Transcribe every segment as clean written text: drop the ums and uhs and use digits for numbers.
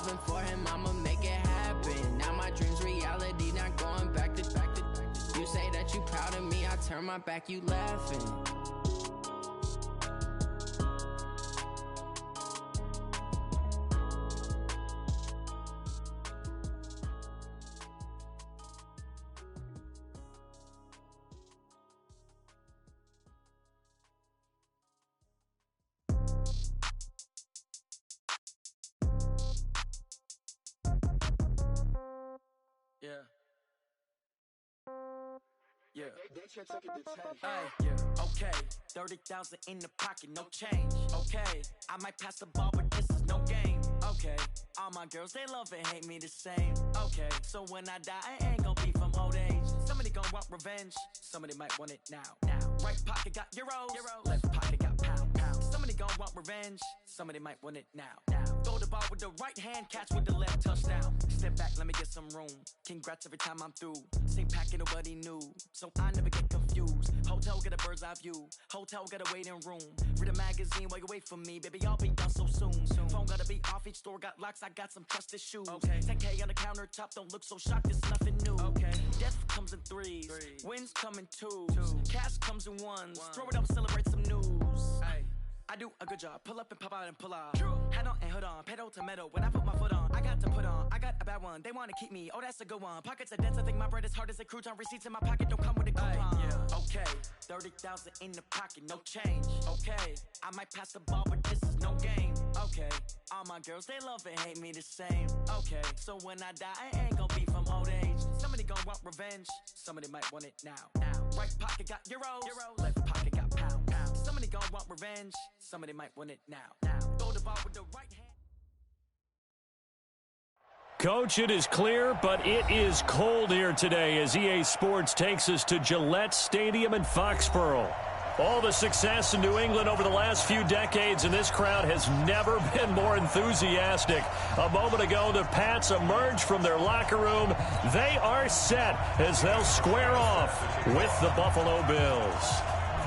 loving for him, I'ma make it happen. Now my dreams reality, not going back to. You say that you proud of me, I turn my back, you laughing. Yeah. Yeah. Okay. 30,000 in the pocket, no change. Okay. I might pass the ball, but this is no game. Okay. All my girls, they love and hate me the same. Okay. So when I die, I ain't gon' be from old age. Somebody gon' want revenge. Somebody might want it now. Right pocket got euros. Left pocket got pound. Somebody gon' want revenge. Somebody might want it now. Throw the ball with the right hand, catch with the left, touchdown. Step back, let me get some room. Congrats every time I'm through. Same packet, nobody knew. So I never get confused. Hotel get a bird's eye view. Hotel get a waiting room. Read a magazine while you wait for me. Baby, I'll be done so soon. Phone gotta be off, each store got locks. I got some trusted shoes. 10K on the countertop, don't look so shocked, it's nothing new. Death comes in threes. Wins come in twos. Cash comes in ones. Throw it up, celebrate some news. I do a good job. Pull up and pop out and pull out. Head on and hood on. Pedal to metal. When I put my foot on, I got to put on. I got a bad one. They want to keep me. Oh, that's a good one. Pockets are dense. I think my bread is hard as a crouton. Receipts in my pocket don't come with a coupon. Okay. 30,000 in the pocket. No change. Okay. I might pass the ball, but this is no game. Okay. All my girls, they love and hate me the same. Okay. So when I die, I ain't gonna be from old age. Somebody gon' want revenge. Somebody might want it now. Right pocket got euros. Left pocket got pound. Somebody gon' want revenge. Somebody might want it now. Throw the ball with the right hand. Coach, it is clear, but it is cold here today as EA Sports takes us to Gillette Stadium in Foxborough. All the success in New England over the last few decades, and this crowd has never been more enthusiastic. A moment ago, the Pats emerged from their locker room. They are set as they'll square off with the Buffalo Bills.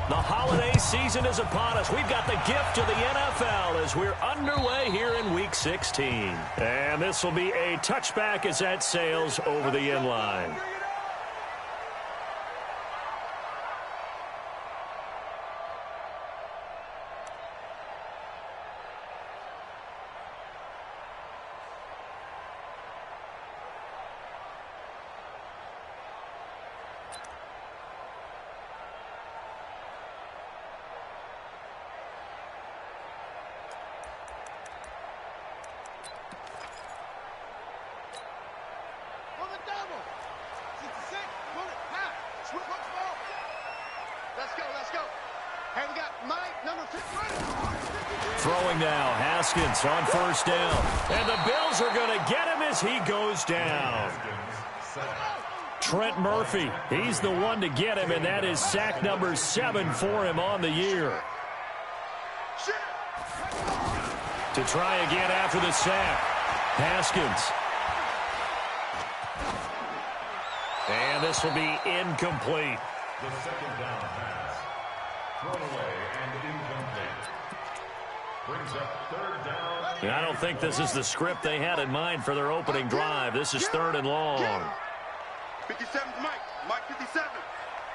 The holiday season is upon us. We've got the gift of the NFL as we're underway here in Week 16. And this will be a touchback as that sails over the end line. Throwing now, Haskins on first down. And the Bills are going to get him as he goes down. Trent Murphy, he's the one to get him, and that is sack number 7 for him on the year. To try again after the sack, Haskins. And this will be incomplete. The second down pass. Thrown away and incomplete. Brings up third down. And I don't think this is the script they had in mind for their opening drive. This is 3rd and long. 57's Mike. Mike 57.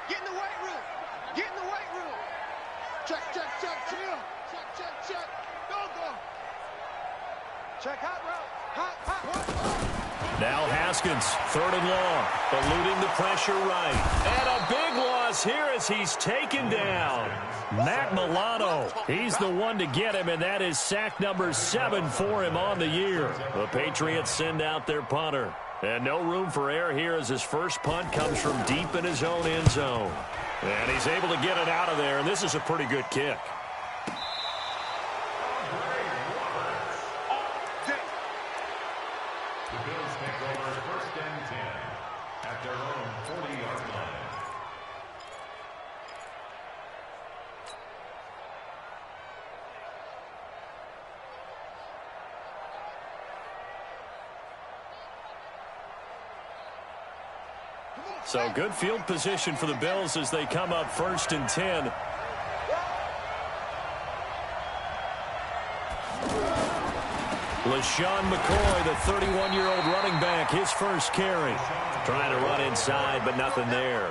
Get in the weight room. Get in the weight room. Check, check, check, chill. Check, check, check. Go, go. Check hot route. Hot, hot, hot. Now Haskins, 3rd and long, eluding the pressure right. And a big loss here as he's taken down. Matt Milano, he's the one to get him, and that is sack number 7 for him on the year. The Patriots send out their punter. And no room for error here as his first punt comes from deep in his own end zone. And he's able to get it out of there, and this is a pretty good kick. So good field position for the Bills as they come up 1st and 10. LaShawn McCoy, the 31-year-old running back, his first carry. Trying to run inside, but nothing there.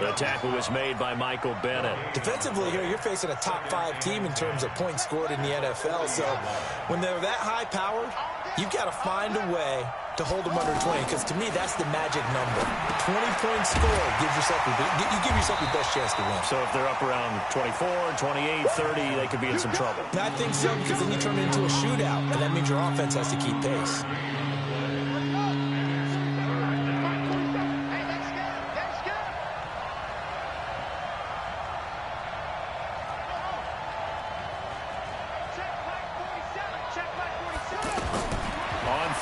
The tackle was made by Michael Bennett. Defensively here, you're facing a top 5 team in terms of points scored in the NFL. So when they're that high powered, you've got to find a way to hold them under 20, because to me, that's the magic number. 20 points scored gives yourself you give yourself your best chance to win. So if they're up around 24, 28, 30, they could be in some trouble. I think so, because then you turn it into a shootout, and that means your offense has to keep pace.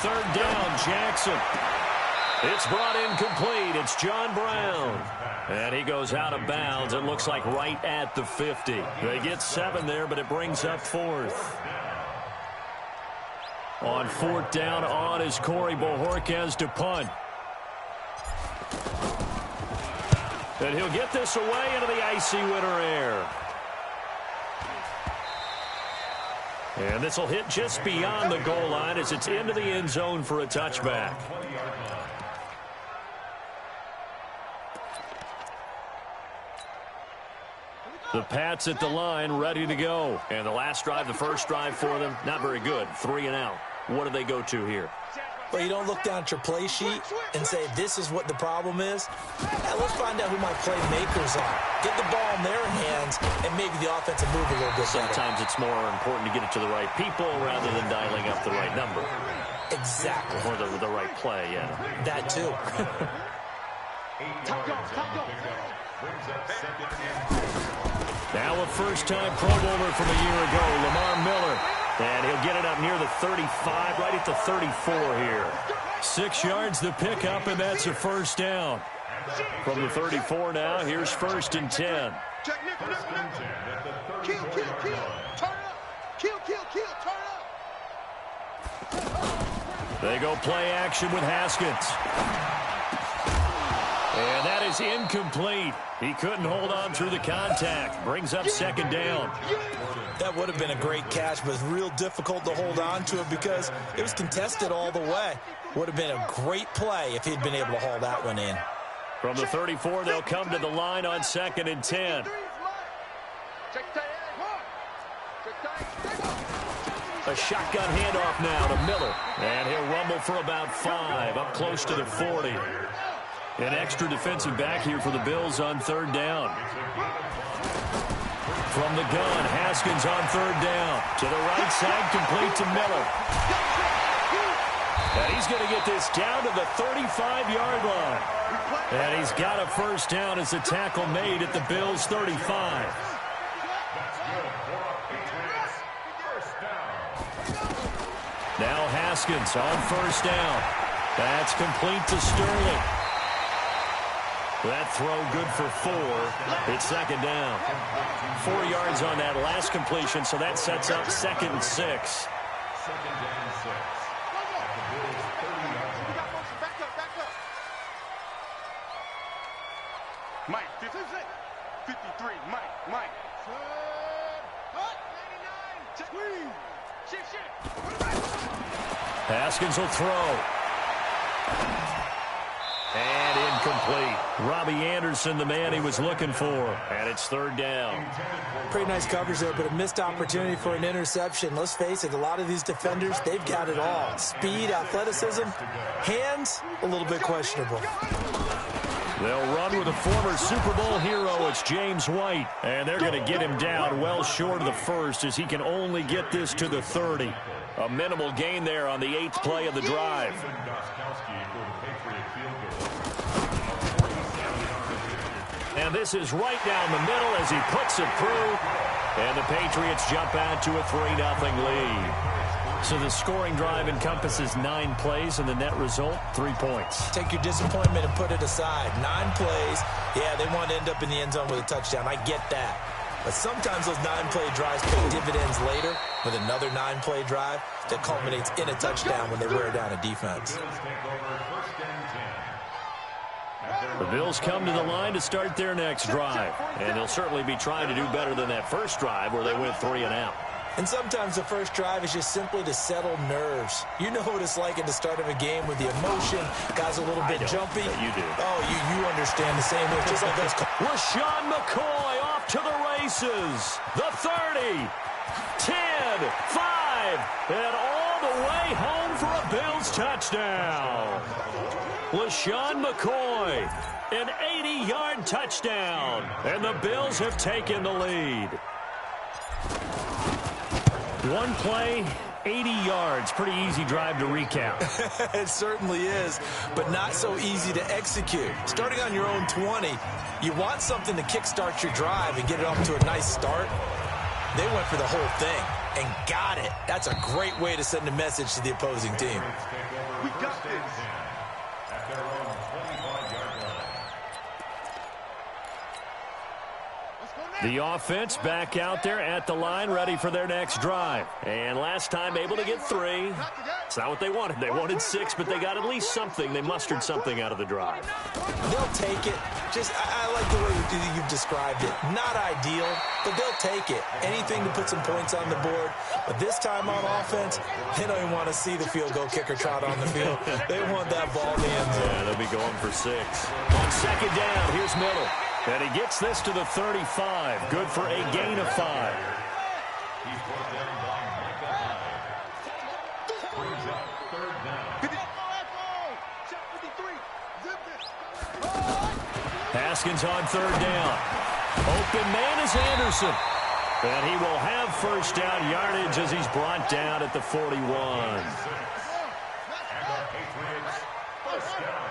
Third down, Jackson. It's brought in complete. It's John Brown. And he goes out of bounds. It looks like right at the 50. They get 7 there, but it brings up 4th. On 4th down, on is Corey Bojorquez to punt. And he'll get this away into the icy winter air. And this will hit just beyond the goal line as it's into the end zone for a touchback. The Pats at the line, ready to go. And the last drive, the first drive for them, not very good. 3 and out. What do they go to here? Well, you don't look down at your play sheet and say, this is what the problem is. Now, let's find out who my playmakers are. Get the ball in their hands, and maybe the offense will move a little bit better. Sometimes it's more important to get it to the right people rather than dialing up the right number. Exactly. Or the right play, yeah. That, too. Now a first-time Pro Bowler from a year ago, Lamar Miller. And he'll get it up near the 35, right at the 34 here. 6 yards the pickup, and that's a first down. From the 34 now, here's 1st and 10. Kill, turn up. Kill, turn up. They go play action with Haskins. And that is incomplete. He couldn't hold on through the contact. Brings up 2nd down. That would have been a great catch, but it's real difficult to hold on to it because it was contested all the way. Would have been a great play if he'd been able to haul that one in. From the 34, they'll come to the line on 2nd and 10. A shotgun handoff now to Miller. And he'll rumble for about 5, up close to the 40. An extra defensive back here for the Bills on 3rd down. From the gun, Haskins on 3rd down. To the right side, complete to Miller. And he's going to get this down to the 35-yard line. And he's got a first down as the tackle made at the Bills' 35. Now Haskins on 1st down. That's complete to Sterling. That throw good for 4. It's 2nd down. 4 yards on that last completion, so that sets up 2nd and 6. 2nd and 6. Back up. Mike, 53, Mike. Haskins will throw. And incomplete. Robbie Anderson, the man he was looking for. And it's 3rd down. Pretty nice coverage there, but a missed opportunity for an interception. Let's face it, a lot of these defenders, they've got it all. Speed, athleticism, hands, a little bit questionable. They'll run with a former Super Bowl hero. It's James White. And they're going to get him down well short of the 1st as he can only get this to the 30. A minimal gain there on the 8th play of the drive. And this is right down the middle as he puts it through. And the Patriots jump out to a 3-0 lead. So the scoring drive encompasses 9 plays, and the net result, 3 points. Take your disappointment and put it aside. 9 plays. Yeah, they want to end up in the end zone with a touchdown. I get that. But sometimes those 9-play drives pay dividends later with another 9-play drive that culminates in a touchdown when they wear down a defense. The Bills come to the line to start their next drive. And they'll certainly be trying to do better than that first drive where they went 3 and out. And sometimes the first drive is just simply to settle nerves. You know what it's like at the start of a game with the emotion. Guys a little bit jumpy. You do. Oh, you understand the same way. Just like those. LaShawn McCoy off to the races. The 30, 10, 5, and all the way home for a Bills touchdown. LaShawn McCoy, an 80-yard touchdown. And the Bills have taken the lead. One play, 80 yards. Pretty easy drive to recap. It certainly is, but not so easy to execute. Starting on your own 20, you want something to kickstart your drive and get it off to a nice start. They went for the whole thing and got it. That's a great way to send a message to the opposing team. We got this. At their own 25-yard line. The offense back out there at the line, ready for their next drive. And last time able to get 3. It's not what they wanted. They wanted 6, but they got at least something. They mustered something out of the drive. They'll take it. I like the way you've described it. Not ideal, but they'll take it. Anything to put some points on the board. But this time on offense, they don't even want to see the field goal kicker trot on the field. They want that ball in the end zone. Yeah, they'll be going for 6. On second down, here's Miller. And he gets this to the 35. Good for a gain of 5. He's brought down by Micah Hyde. Brings up third down. Haskins on third down. Open man is Anderson. And he will have first down yardage as he's brought down at the 41. And the Patriots first down.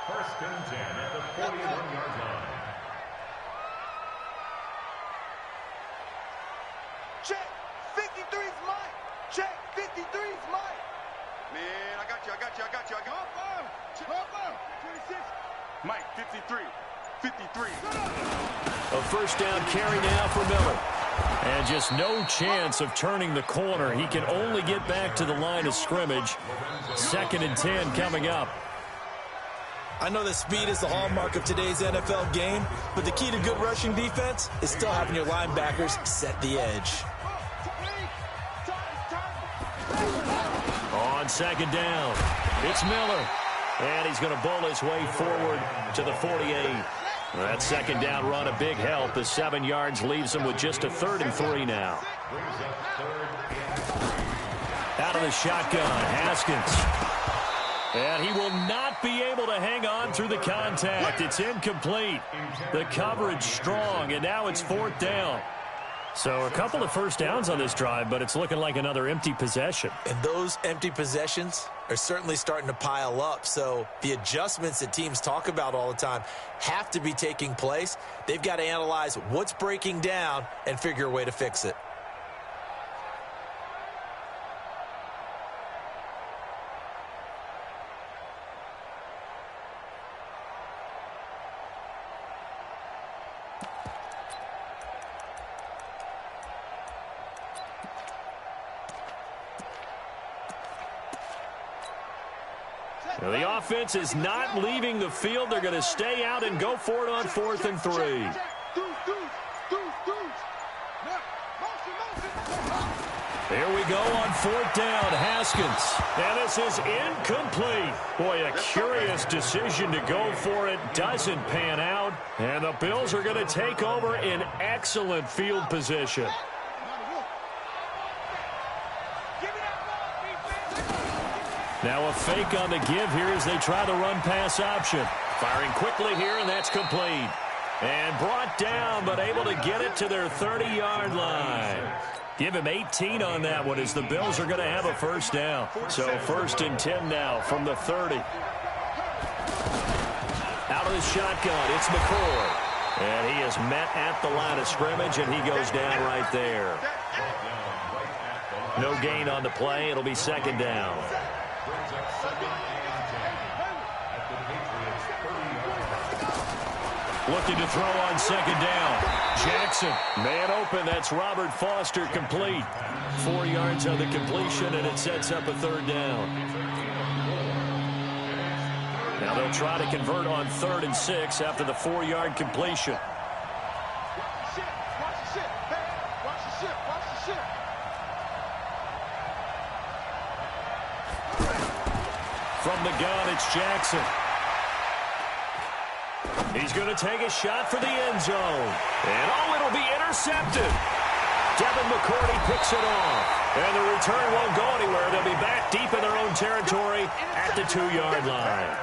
First and 10 at the 41-yard line. Check. 53's Mike. Check. 53's Mike. Man, I got you. 26. Mike, 53. 53. A first down carry now for Miller. And just no chance of turning the corner. He can only get back to the line of scrimmage. Second and 10 coming up. I know that speed is the hallmark of today's NFL game, but the key to good rushing defense is still having your linebackers set the edge. On second down, it's Miller. And he's going to bowl his way forward to the 48. That second down run, a big help. The 7 yards leaves him with just a 3rd and 3 now. Out of the shotgun, Haskins. And he will not be able to hang on through the contact. It's incomplete. The coverage strong, and now it's 4th down. So a couple of first downs on this drive, but it's looking like another empty possession. And those empty possessions are certainly starting to pile up. So the adjustments that teams talk about all the time have to be taking place. They've got to analyze what's breaking down and figure a way to fix it. Now the offense is not leaving the field. They're going to stay out and go for it on 4th and 3. Here we go on 4th down, Haskins. And this is incomplete. Boy, a curious decision to go for it. Doesn't pan out. And the Bills are going to take over in excellent field position. Now a fake on the give here as they try the run-pass option. Firing quickly here, and that's complete. And brought down, but able to get it to their 30-yard line. Give him 18 on that one as the Bills are going to have a first down. So 1st and 10 now from the 30. Out of the shotgun, it's McCoy. And he is met at the line of scrimmage, and he goes down right there. No gain on the play. It'll be 2nd down. Looking to throw on 2nd down. Jackson, man open. That's Robert Foster complete. 4 yards on the completion, and it sets up a 3rd down. Now they'll try to convert on 3rd and 6 after the 4-yard completion. the gun, it's Jackson. He's going to take a shot for the end zone. And, it'll be intercepted. Devin McCourty picks it off. And the return won't go anywhere. They'll be back deep in their own territory at the 2-yard line.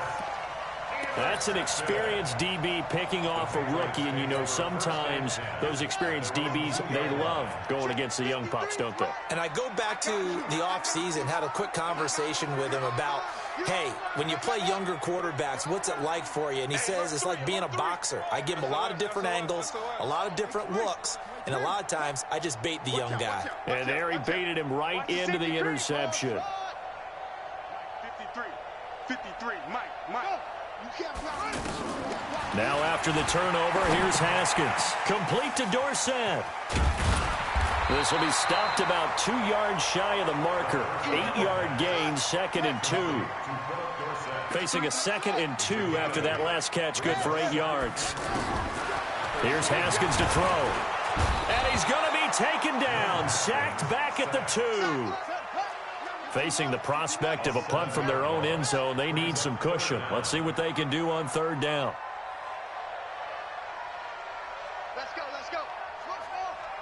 That's an experienced DB picking off a rookie, and you know sometimes those experienced DBs, they love going against the young pups, don't they? And I go back to the offseason, had a quick conversation with him about, hey, when you play younger quarterbacks, what's it like for you? And he says it's like being a boxer. I give him a lot of different angles, a lot of different looks, and a lot of times I just bait the young guy. And there he baited him right into the interception. 53, Mike. Now after the turnover, here's Haskins. Complete to Dorsett. This will be stopped about 2 yards shy of the marker. 8-yard gain, 2nd and 2. Facing a 2nd and 2 after that last catch, good for 8 yards. Here's Haskins to throw. And he's going to be taken down, sacked back at the 2. Facing the prospect of a punt from their own end zone, they need some cushion. Let's see what they can do on 3rd down. Let's go.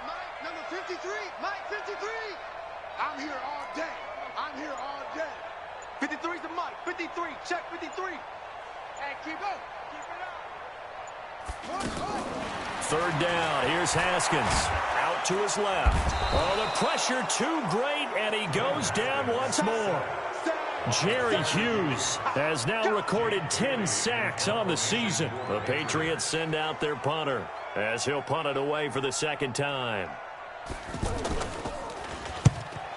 Mike, number 53. Mike, 53. I'm here all day. 53's the Mike. 53. Check 53. Hey, keep it up. 3rd down. Here's Haskins. Out to his left. Oh, the pressure too great, and he goes down once more. Jerry Hughes has now recorded 10 sacks on the season. The Patriots send out their punter as he'll punt it away for the 2nd time.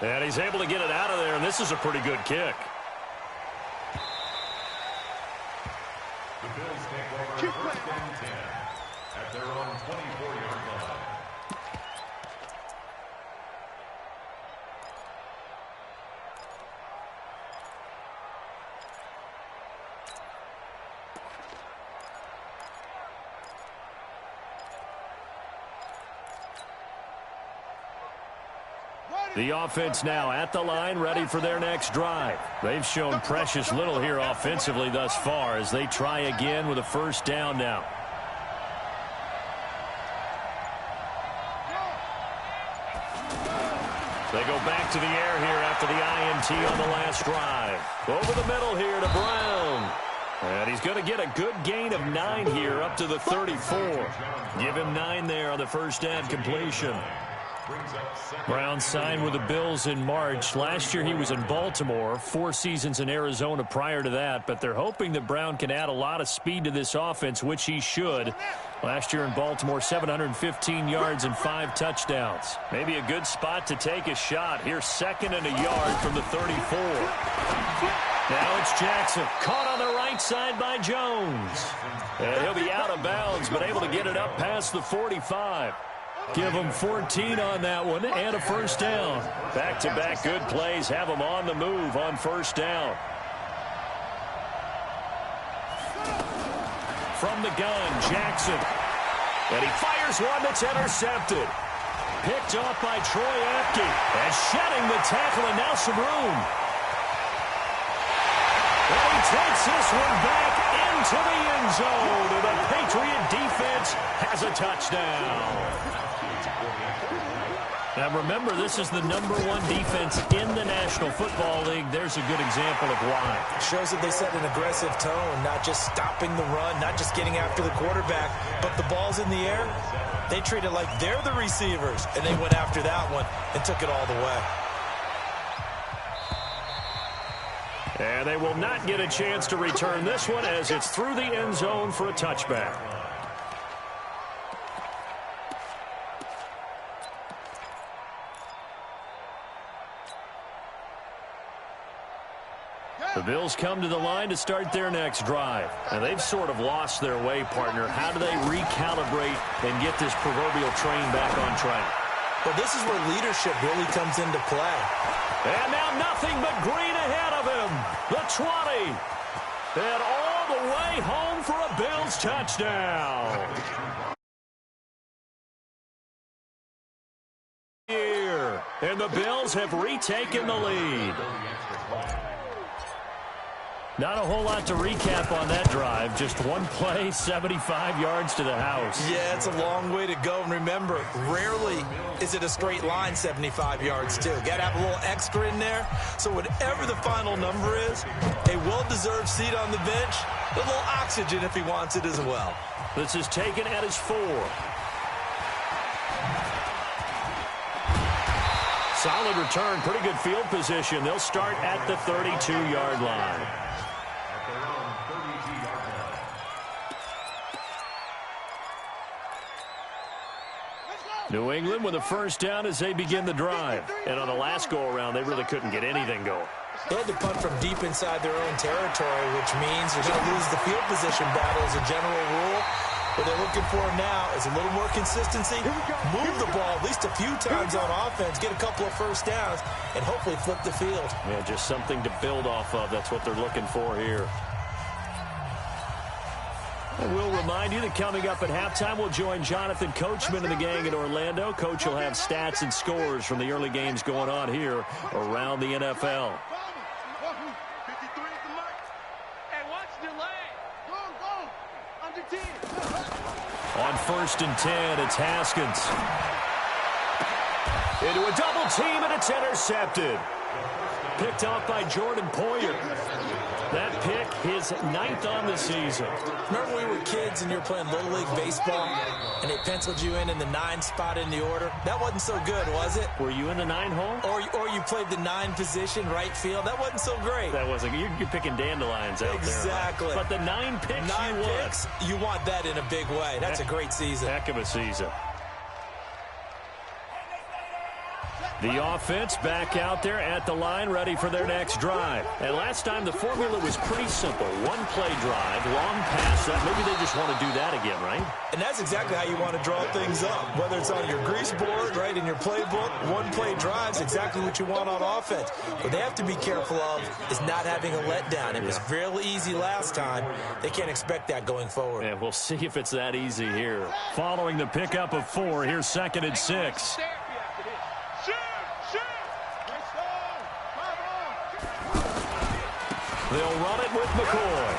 And he's able to get it out of there, and this is a pretty good kick. The Bills take over 1st and 10 at their own 24-yard line. The offense now at the line, ready for their next drive. They've shown precious little here offensively thus far as they try again with a 1st down now. They go back to the air here after the INT on the last drive. Over the middle here to Brown. And he's going to get a good gain of 9 here up to the 34. Give him 9 there on the 1st down completion. Brown signed with the Bills in March. Last year he was in Baltimore, 4 seasons in Arizona prior to that, but they're hoping that Brown can add a lot of speed to this offense, which he should. Last year in Baltimore, 715 yards and 5 touchdowns. Maybe a good spot to take a shot. Here's 2nd and a yard from the 34. Now it's Jackson, caught on the right side by Jones. And he'll be out of bounds, but able to get it up past the 45. Give them 14 on that one and a 1st down. Back-to-back good plays have them on the move on 1st down. From the gun, Jackson. And he fires one that's intercepted. Picked off by Troy Apke. And shedding the tackle and now some room. And he takes this one back into the end zone. And the Patriot defense has a touchdown. Now remember, this is the #1 defense in the National Football League. There's a good example of why. Shows that they set an aggressive tone, not just stopping the run, not just getting after the quarterback, but the ball's in the air. They treat it like they're the receivers, and they went after that one and took it all the way. And they will not get a chance to return this one as it's through the end zone for a touchback. The Bills come to the line to start their next drive. And they've sort of lost their way, partner. How do they recalibrate and get this proverbial train back on track? Well, this is where leadership really comes into play. And now nothing but green ahead of him. The 20. And all the way home for a Bills touchdown. Here. And the Bills have retaken the lead. Not a whole lot to recap on that drive. Just one play, 75 yards to the house. Yeah, it's a long way to go. And remember, rarely is it a straight line 75 yards, too. Got to have a little extra in there. So whatever the final number is, a well-deserved seat on the bench, a little oxygen if he wants it as well. This is taken at his 4. Solid return, pretty good field position. They'll start at the 32-yard line. New England with a first down as they begin the drive. And on the last go-around, they really couldn't get anything going. They had to punt from deep inside their own territory, which means they're going to lose the field position battle as a general rule. What they're looking for now is a little more consistency, move the ball at least a few times on offense, get a couple of first downs, and hopefully flip the field. Yeah, just something to build off of. That's what they're looking for here. And we'll remind you that coming up at halftime, we'll join Jonathan Coachman and the gang in Orlando. Coach will have stats and scores from the early games going on here around the NFL. On 1st and 10, it's Haskins. Into a double team, and it's intercepted. Picked off by Jordan Poyer. That pick, his 9th on the season. Remember we were kids and you were playing Little League Baseball, and they penciled you in the 9 spot in the order? That wasn't so good, was it? Were you in the 9 hole? Or you played the 9 position, right field? That wasn't so great. That wasn't. You're picking dandelions out exactly. there. Right? But the 9 picks, 9 picks, you want that in a big way. That's a great season. Heck of a season. The offense back out there at the line, ready for their next drive. And last time, the formula was pretty simple. One-play drive, long pass. Maybe they just want to do that again, right? And that's exactly how you want to draw things up. Whether it's on your grease board, right, in your playbook, one-play drives, exactly what you want on offense. What they have to be careful of is not having a letdown. It was fairly easy last time. They can't expect that going forward. Yeah, we'll see if it's that easy here. Following the pickup of 4, here's 2nd and 6. They'll run it with McCoy.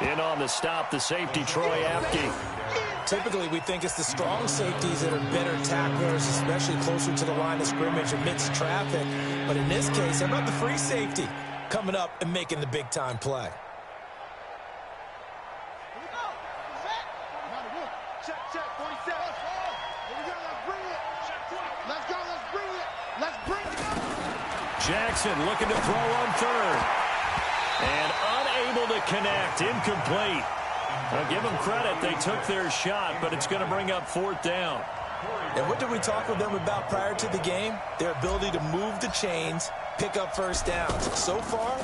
In on the stop, the safety, Troy Apke. Typically, we think it's the strong safeties that are better tacklers, especially closer to the line of scrimmage amidst traffic. But in this case, how about the free safety coming up and making the big-time play? Jackson looking to throw on 3rd. And unable to connect. Incomplete. I'll give them credit. They took their shot, but it's going to bring up 4th down. And what did we talk with them about prior to the game? Their ability to move the chains, pick up first downs. So far,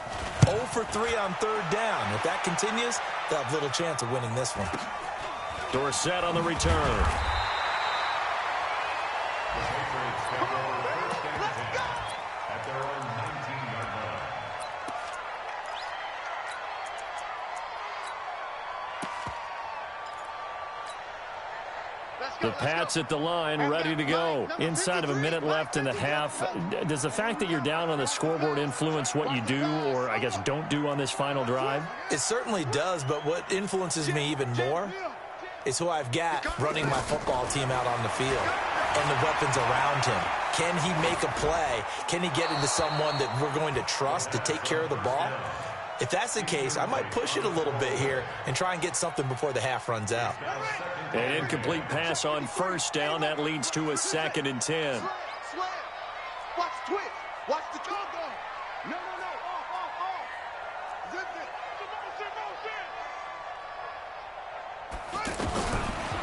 0 for 3 on 3rd down. If that continues, they'll have little chance of winning this one. Dorsett on the return. The Pats at the line, ready to go. Inside of a minute left in the half. Does the fact that you're down on the scoreboard influence what you do, or I guess don't do on this final drive? It certainly does, but what influences me even more is who I've got running my football team out on the field and the weapons around him. Can he make a play? Can he get into someone that we're going to trust to take care of the ball? If that's the case, I might push it a little bit here and try and get something before the half runs out. An incomplete pass on 1st down. That leads to a 2nd and 10. Watch the twitch. Watch the toe go. No. Off. Zip it.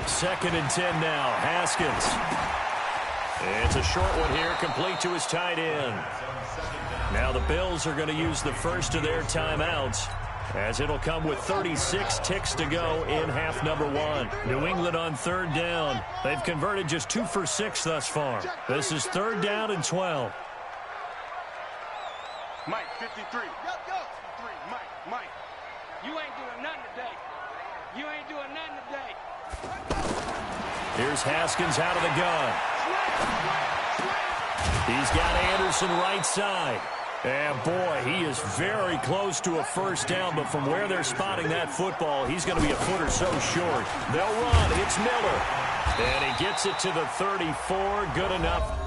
2nd and 10 now. Haskins. It's a short one here, complete to his tight end. Now the Bills are going to use the first of their timeouts, as it'll come with 36 ticks to go in half number 1. New England on 3rd down. They've converted just 2 for 6 thus far. This is 3rd down and 12. Mike, 53. Yo. 3, Mike. You ain't doing nothing today. You ain't doing nothing today. Here's Haskins out of the gun. He's got Anderson right side. And boy, he is very close to a first down, but from where they're spotting that football, he's going to be a foot or so short. They'll run. It's Miller. And he gets it to the 34. Good enough.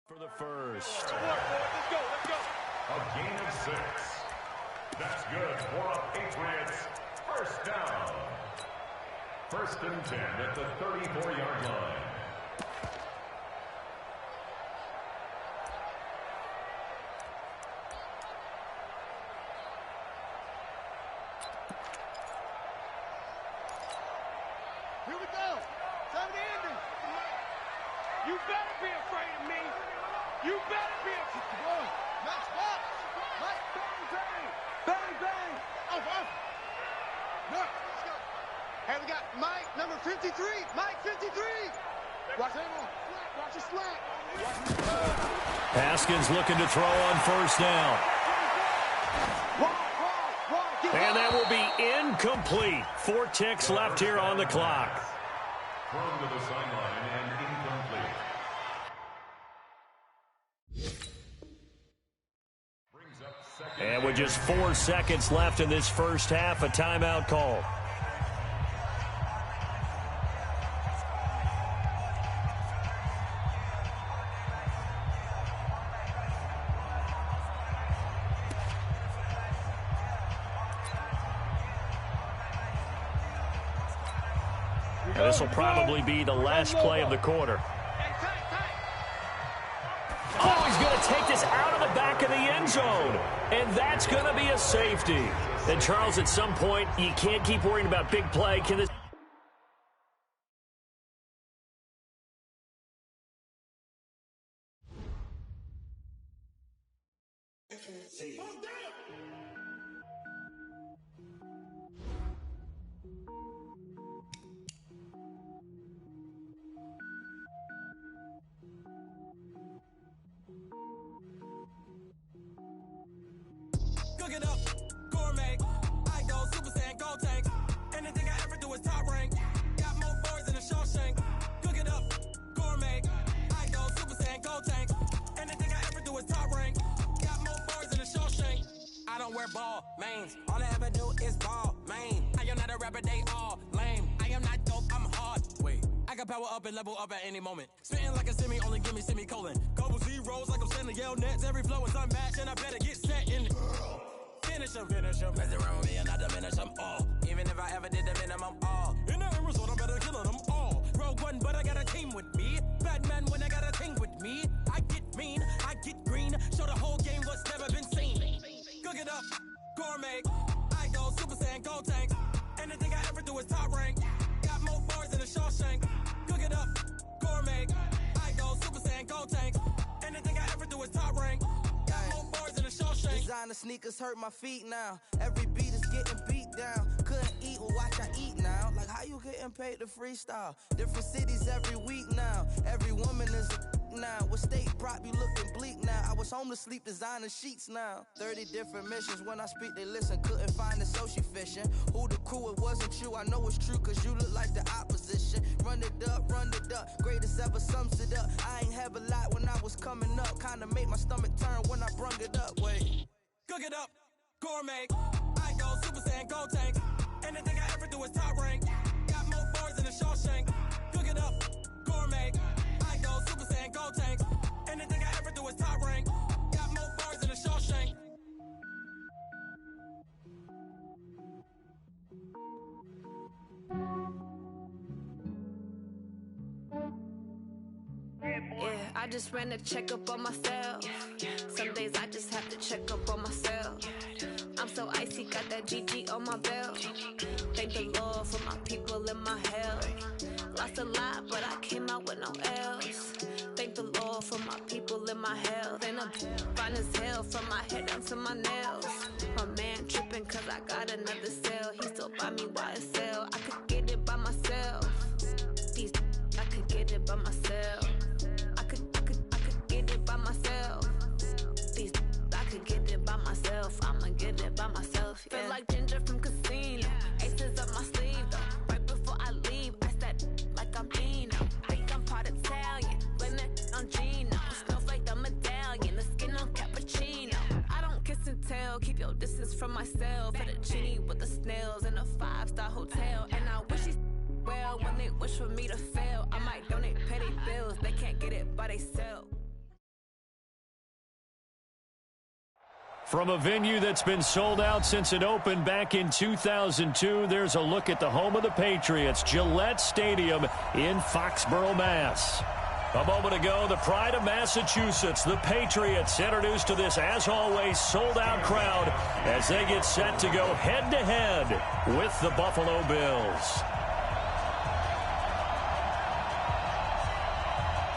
For the first. A gain of 6. That's good for a Patriots first down. 1st and 10 at the 34-yard line. Here we go. Time to end it. You better be afraid of me. You better be afraid. Boy, Max, what? Mike, Bang, bang. Bang, bang. off. No, let's go. Hey, we got Mike, number 53. Mike, 53. Watch him on. Watch the slack. Haskins looking to throw on first down. And that will be incomplete. 4 ticks left here on the clock. Thrown to the sideline and incomplete. Brings up second. And with just 4 seconds left in this first half, a timeout call. And this will probably be the last play of the quarter. Oh, he's going to take this out of the back of the end zone. And that's going to be a safety. And, Charles, at some point, you can't keep worrying about big play. Can this... Cook it up, gourmet. I go Super Saiyan, go tank. Anything I ever do is top rank. Got more boys than a Shawshank. Cook it up, gourmet. I go Super Saiyan, go tank. Anything I ever do is top rank. Got more boys than a Shawshank. I don't wear ball mains. All I ever do is ball main. I am not a rapper, they all lame. I am not dope, I'm hard. Wait, I can power up and level up at any moment. Spitting like a semi, only give me semicolon. Couple zeros like I'm sending yell nets. Every flow is unmatched and I better get set in. Finish them. Mess around with me and I diminish them all. Even if I ever did the minimum all. In the end result, I better kill them all. Rogue One, but I got a team with me. Batman when I got a team with me. I get mean, I get green. Show the whole game what's never been seen. Cook it up, gourmet. I go Super Saiyan, go tank. Anything I ever do is top rank. Got more bars than a Shawshank. Cook it up, gourmet. I go Super Saiyan, go tank. Anything I ever do is top rank. Designer sneakers hurt my feet now. Every beat is getting beat down. Couldn't eat, well watch I eat now. Like how you getting paid to freestyle? Different cities every week now. Every woman is a now. What state prop you looking bleak now? I was home to sleep designer sheets now. 30 different missions. When I speak they listen. Couldn't find it so she fishing. Who the crew, it wasn't you. I know it's true cause you look like the opposition. Run it up. Greatest ever sums it up. I ain't have a lot when I was coming up. Kinda made my stomach turn when I brung it up. Wait. Cook it up, gourmet. I go Super Saiyan, go tank. Anything I ever do is top rank. Got more bars than a Shawshank. Cook it up, gourmet. I go Super Saiyan, go tank. Anything I ever do is top rank. Got more bars than a Shawshank. Yeah, I just ran a checkup on myself. Some days I just have to check up on myself. I'm so icy, got that GG on my belt. Thank the Lord for my people in my health. lost a lot, but I came out with no L's. Thank the Lord for my people and my health. And I'm fine as hell from my head down to my nails. My man tripping cause I got another cell. He still buy me YSL. I could get it by myself. These I could get it by myself. I could get it by myself. These I could get it by myself. I'ma get it by myself. Yeah. Feel like Ginger from Casino. Aces up my sleeve though. Right before I leave, I said like I'm Eno. Think I'm part Italian. Blame that on Gino. Smells like the medallion. The skin on cappuccino. I don't kiss and tell. Keep your distance from myself. Fettuccine with the snails in a 5-star hotel. And I wish he's well when they wish for me to fail. I might donate petty bills. They can't get it by themselves. From a venue that's been sold out since it opened back in 2002, there's a look at the home of the Patriots, Gillette Stadium in Foxborough, Mass. A moment ago, the pride of Massachusetts, the Patriots, introduced to this, as always, sold-out crowd as they get set to go head-to-head with the Buffalo Bills.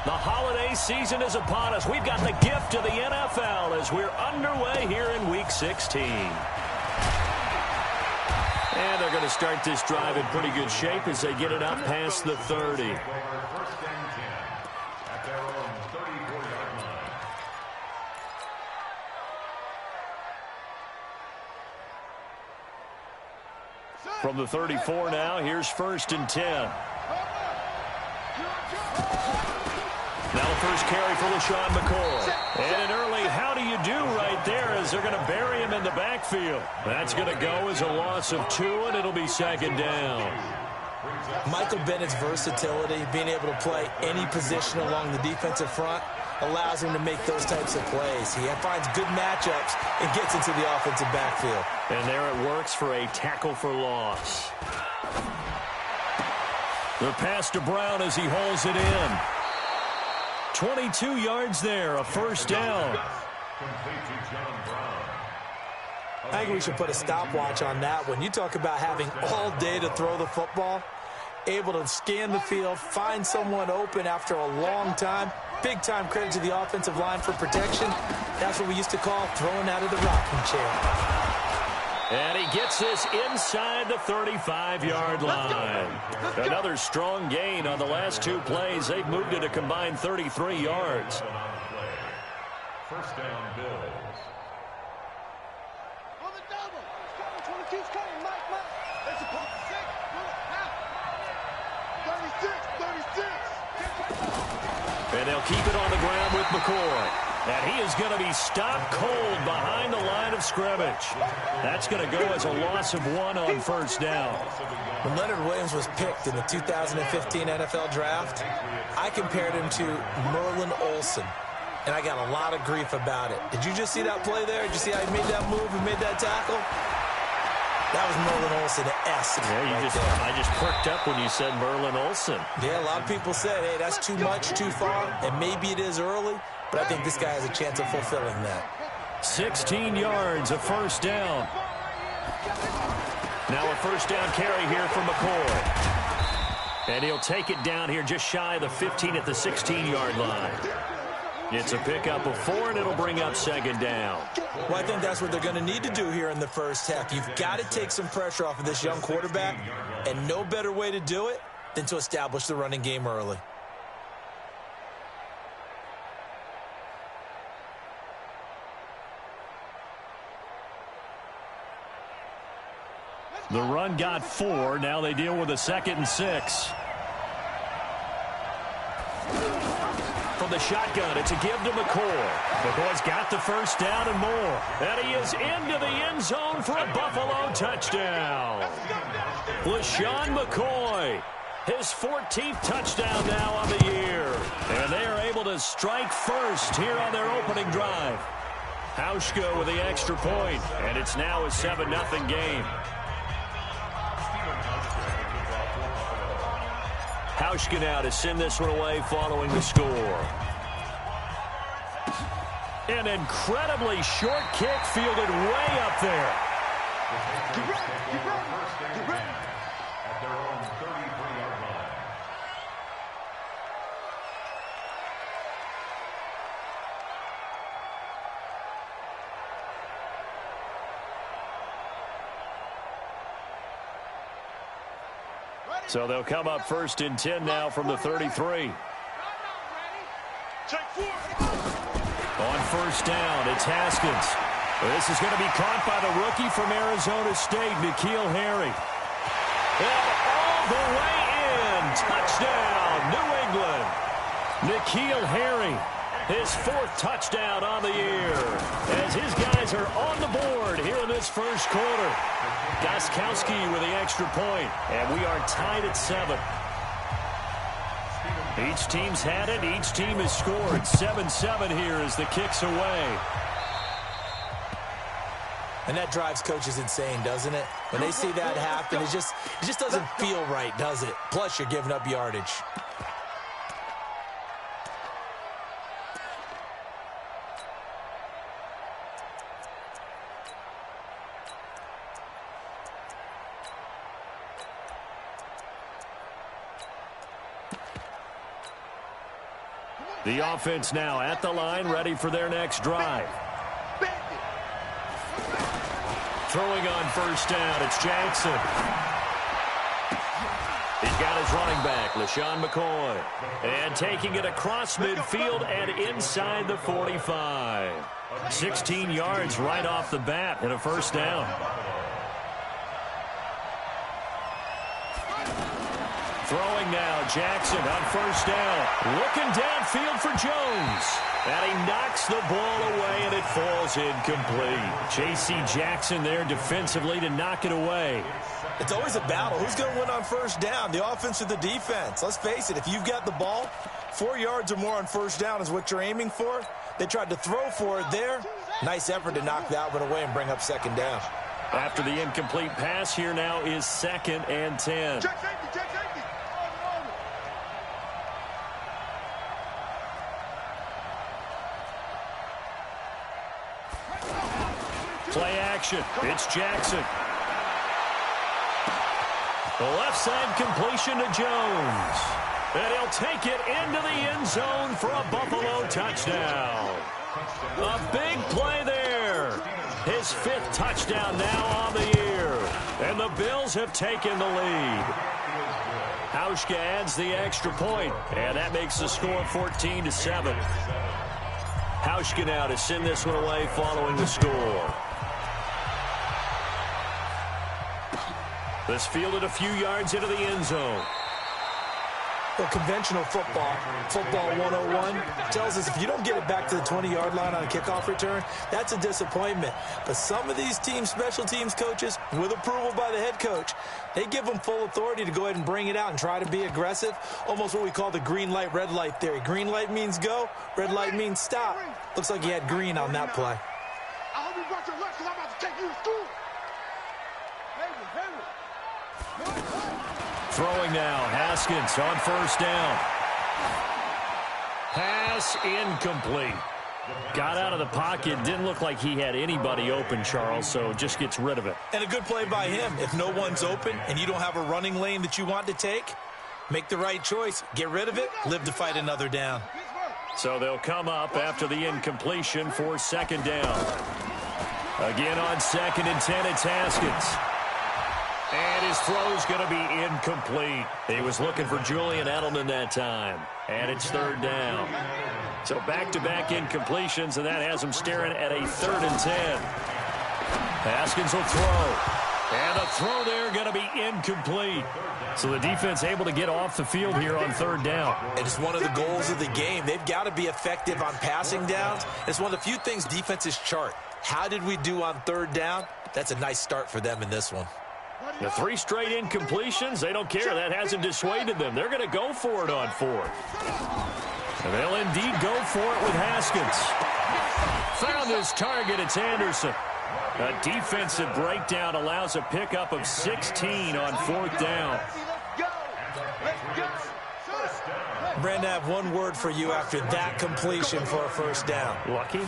The holiday season is upon us. We've got the gift of the NFL as we're underway here in Week 16. And they're going to start this drive in pretty good shape as they get it up past the 30. From the 34 now, here's 1st and 10. Now the first carry for LaShawn McCoy. And an early how do you do right there as they're going to bury him in the backfield. That's going to go as a loss of 2, and it'll be 2nd down. Michael Bennett's versatility, being able to play any position along the defensive front, allows him to make those types of plays. He finds good matchups and gets into the offensive backfield. And there it works for a tackle for loss. The pass to Brown as he holds it in. 22 yards there, a 1st down. I think we should put a stopwatch on that one. You talk about having all day to throw the football, able to scan the field, find someone open after a long time. Big time credit to the offensive line for protection. That's what we used to call throwing out of the rocking chair. And he gets this inside the 35-yard line. Another strong gain on the last 2 plays. They've moved it a combined 33 yards. 1st down, Bills. On the double. 22's coming. Mike. That's a pull. 36. And they'll keep it on the ground with McCoy. And he is going to be stopped cold behind the line of scrimmage. That's going to go as a loss of 1 on 1st down. When Leonard Williams was picked in the 2015 NFL Draft, I compared him to Merlin Olsen, and I got a lot of grief about it. Did you just see that play there? Did you see how he made that move and made that tackle? That was Merlin Olsen-esque. Yeah, I just perked up when you said Merlin Olsen. Yeah, a lot of people said, hey, that's too much, too far, and maybe it is early, but I think this guy has a chance of fulfilling that. 16 yards, a 1st down. Now a 1st down carry here for McCoy. And he'll take it down here just shy of the 15 at the 16-yard line. It's a pickup of 4, and it'll bring up 2nd down. Well, I think that's what they're going to need to do here in the first half. You've got to take some pressure off of this young quarterback, and no better way to do it than to establish the running game early. The run got 4. Now they deal with a 2nd and 6. From the shotgun, it's a give to McCoy. McCoy's got the 1st down and more. And he is into the end zone for a Buffalo touchdown. LaShawn McCoy, his 14th touchdown now on the year. And they are able to strike first here on their opening drive. Hauschka with the extra point, and it's now a 7-0 game. Hauschka now to send this one away following the score. An incredibly short kick fielded way up there. At their own 33-yard line. So they'll come up 1st and 10 now from the 33. On 1st down, it's Haskins. This is going to be caught by the rookie from Arizona State, N'Keal Harry. And all the way in. Touchdown, New England. N'Keal Harry, his 4th touchdown on the year, as his guys are on the board here in this first quarter. Gostkowski with the extra point, and we are tied at 7. Each team's had it. Each team has scored. 7-7 here as the kick's away. And that drives coaches insane, doesn't it? When they see that happen, it just doesn't feel right, does it? Plus, you're giving up yardage. The offense now at the line, ready for their next drive. Throwing on 1st down, it's Jackson. He's got his running back, LaShawn McCoy. And taking it across midfield and inside the 45. 16 yards right off the bat and a 1st down. Throwing now, Jackson on 1st down. Looking downfield for Jones. And he knocks the ball away, and it falls incomplete. J.C. Jackson there defensively to knock it away. It's always a battle. Who's going to win on 1st down, the offense or the defense? Let's face it, if you've got the ball, 4 yards or more on 1st down is what you're aiming for. They tried to throw for it there. Nice effort to knock that one away and bring up 2nd down. After the incomplete pass, here now is 2nd and 10. Check safety, check safety. Play action. It's Jackson. The left side completion to Jones. And he'll take it into the end zone for a Buffalo touchdown. A big play there. His 5th touchdown now on the year. And the Bills have taken the lead. Hauschka adds the extra point, and that makes the score 14-7. Hauschka now to send this one away following the score. This fielded a few yards into the end zone. Well, conventional football 101, tells us if you don't get it back to the 20-yard line on a kickoff return, that's a disappointment. But some of these special teams coaches, with approval by the head coach, they give them full authority to go ahead and bring it out and try to be aggressive. Almost what we call the green light, red light theory. Green light means go, red light means stop. Looks like he had green on that play. I hope you brought your lunch because I'm about to take you to school. Throwing now, Haskins on 1st down. Pass incomplete. Got out of the pocket. Didn't look like he had anybody open, Charles, so just gets rid of it. And a good play by him. If no one's open and you don't have a running lane that you want to take, make the right choice. Get rid of it. Live to fight another down. So they'll come up after the incompletion for 2nd down. Again on 2nd and 10, it's Haskins. And his throw's going to be incomplete. He was looking for Julian Edelman that time. And it's 3rd down. So back-to-back incompletions, and that has him staring at a 3rd and 10. Haskins will throw. And a throw there going to be incomplete. So the defense able to get off the field here on 3rd down. And it's one of the goals of the game. They've got to be effective on passing downs. It's one of the few things defenses chart. How did we do on 3rd down? That's a nice start for them in this one. The 3 straight incompletions, they don't care. That hasn't dissuaded them. They're going to go for it on 4th. And they'll indeed go for it with Haskins. Found his target. It's Anderson. A defensive breakdown allows a pickup of 16 on 4th down. Brandon, I have one word for you after that completion for a 1st down. Lucky?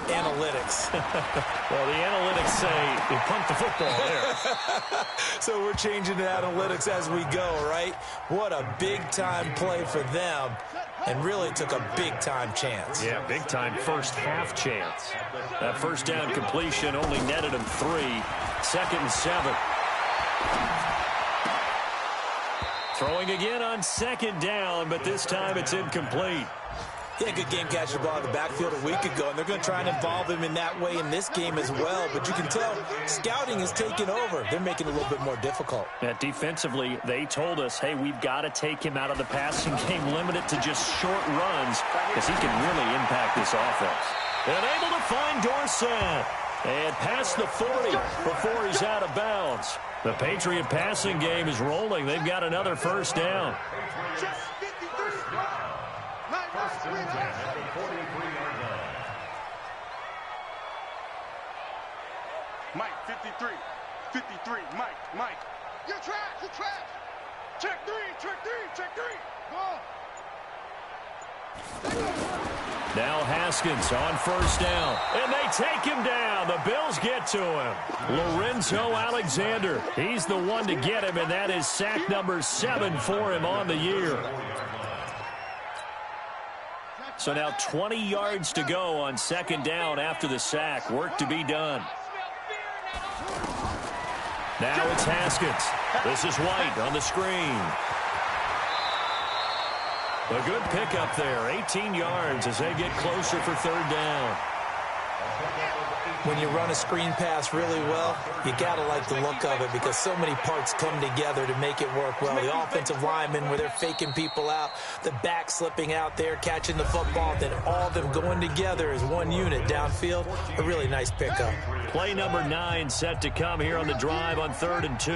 Analytics. Well, the analytics say they pumped the football there. So we're changing to analytics as we go, right? What a big-time play for them, and really took a big-time chance. Yeah, big-time first-half chance. That 1st down completion only netted him 3. 2nd and 7. Throwing again on second down, but this time it's incomplete. Yeah, good game catching the ball in the backfield a week ago, and they're going to try and involve him in that way in this game as well. But you can tell scouting is taking over. They're making it a little bit more difficult. Yeah, defensively, they told us, hey, we've got to take him out of the passing game, limit it to just short runs, because he can really impact this offense. And able to find Dorsett. And past the 40 before he's out of bounds. The Patriot passing game is rolling. They've got another first down. Mike, 53, Mike. You're trash. Check three. Go. Now Haskins on first down, and they take him down. The Bills get to him. Lorenzo Alexander, he's the one to get him, and that is sack number 7 for him on the year. So now 20 yards to go on second down after the sack. Work to be done. Now it's Haskins. This is White on the screen. A good pickup there, 18 yards as they get closer for third down. When you run a screen pass really well, you got to like the look of it because so many parts come together to make it work well. The offensive linemen, where they're faking people out, the back slipping out there, catching the football, then all of them going together as one unit downfield. A really nice pickup. Play number 9 set to come here on the drive on 3rd and 2.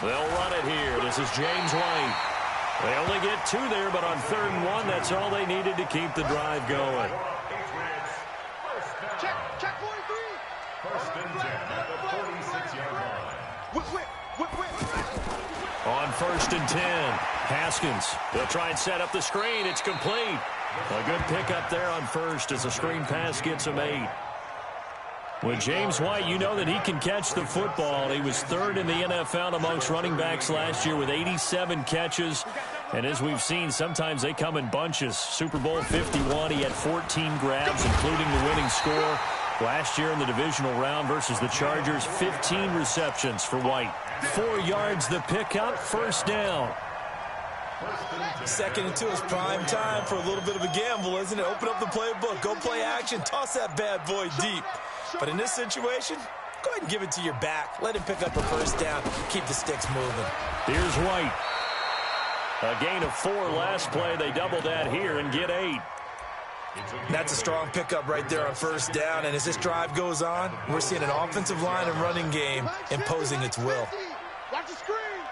They'll run it here. This is James White. They only get 2 there, but on 3rd and 1, that's all they needed to keep the drive going. Check 43. First and 10 at the 46-yard line. On 1st and 10, Haskins. They'll try and set up the screen. It's complete. A good pickup there on first as the screen pass gets him 8. With James White, you know that he can catch the football. He was 3rd in the NFL amongst running backs last year with 87 catches. And as we've seen, sometimes they come in bunches. Super Bowl 51, he had 14 grabs, including the winning score. Last year in the divisional round versus the Chargers, 15 receptions for White. 4 yards the pickup, first down. 2nd and 2 is prime time for a little bit of a gamble, isn't it? Open up the playbook, go play action, toss that bad boy deep. But in this situation, go ahead and give it to your back. Let him pick up a first down. Keep the sticks moving. Here's White. A gain of 4 last play. They double that here and get 8. That's a strong pickup right there on first down. And as this drive goes on, we're seeing an offensive line and running game imposing its will. Watch the screen.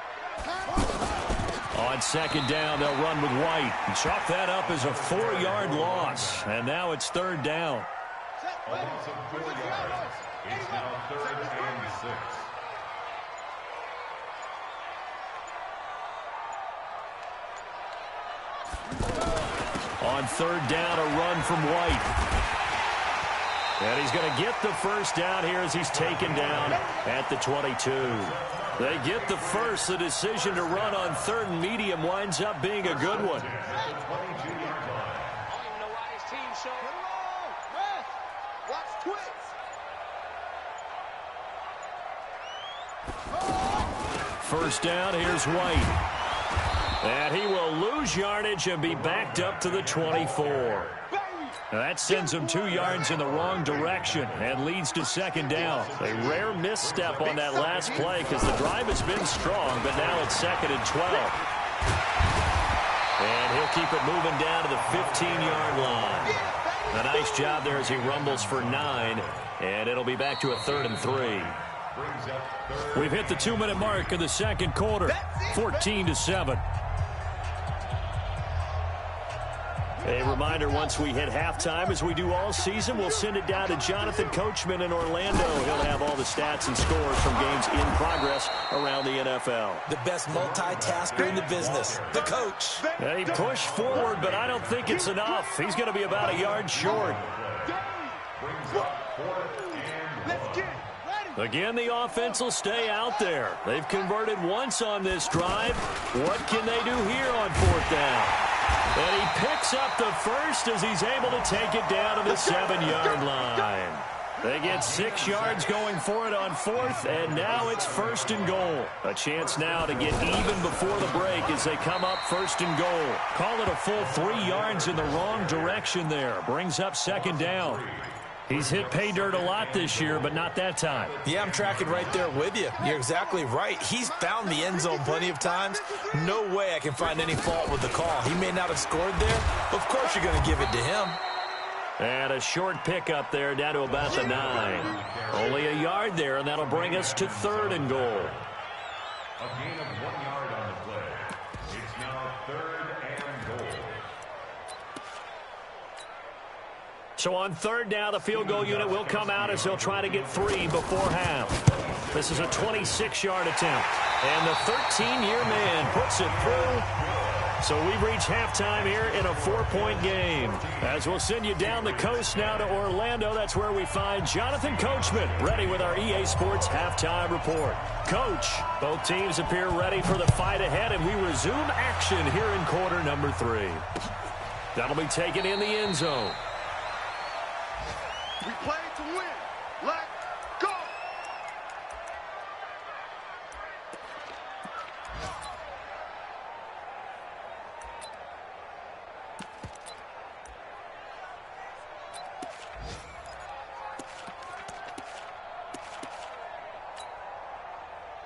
On second down, they'll run with White. And chalk that up as a 4-yard loss. And now it's 3rd down. A loss of 4 yards. It's now 3rd and 6. On 3rd down, a run from White. And he's going to get the first down here as he's taken down at the 22. They get the first. The decision to run on 3rd and medium winds up being a good one. First down, here's White. And he will lose yardage and be backed up to the 24. That sends him 2 yards in the wrong direction and leads to second down. A rare misstep on that last play because the drive has been strong, but now it's 2nd and 12. And he'll keep it moving down to the 15-yard line. A nice job there as he rumbles for 9, and it'll be back to a 3rd and 3. We've hit the 2-minute mark in the second quarter, 14-7. A reminder, once we hit halftime, as we do all season, we'll send it down to Jonathan Coachman in Orlando. He'll have all the stats and scores from games in progress around the NFL. The best multitasker in the business, the coach. He pushed forward, but I don't think it's enough. He's going to be about a yard short. Again, the offense will stay out there. They've converted once on this drive. What can they do here on 4th down? And he picks up the first as he's able to take it down to the 7-yard line. They get 6 yards going for it on 4th, and now it's 1st and goal. A chance now to get even before the break as they come up 1st and goal. Call it a full 3 yards in the wrong direction there. Brings up 2nd down. He's hit pay dirt a lot this year, but not that time. Yeah, I'm tracking right there with you. You're exactly right. He's found the end zone plenty of times. No way I can find any fault with the call. He may not have scored there, but of course you're going to give it to him. And a short pickup there down to about the 9. Only a yard there, and that'll bring us to 3rd and goal. A gain of 1 yard on the play. It's now 3rd and goal. So on 3rd down, the field goal unit will come out as they'll try to get 3 before half. This is a 26-yard attempt. And the 13-year man puts it through. So we've reached halftime here in a 4-point game. As we'll send you down the coast now to Orlando, that's where we find Jonathan Coachman, ready with our EA Sports halftime report. Coach, both teams appear ready for the fight ahead, and we resume action here in quarter number 3. That'll be taken in the end zone. We play to win. Let's go.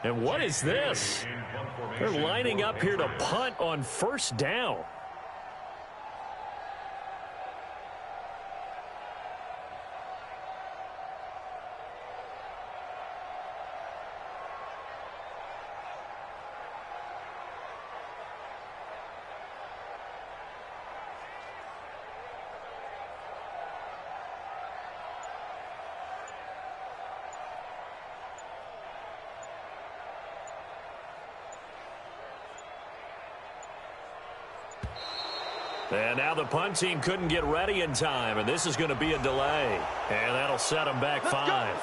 And what is this? They're lining up here to punt on 1st down. And now the punt team couldn't get ready in time, and this is going to be a delay. And that'll set them back 5.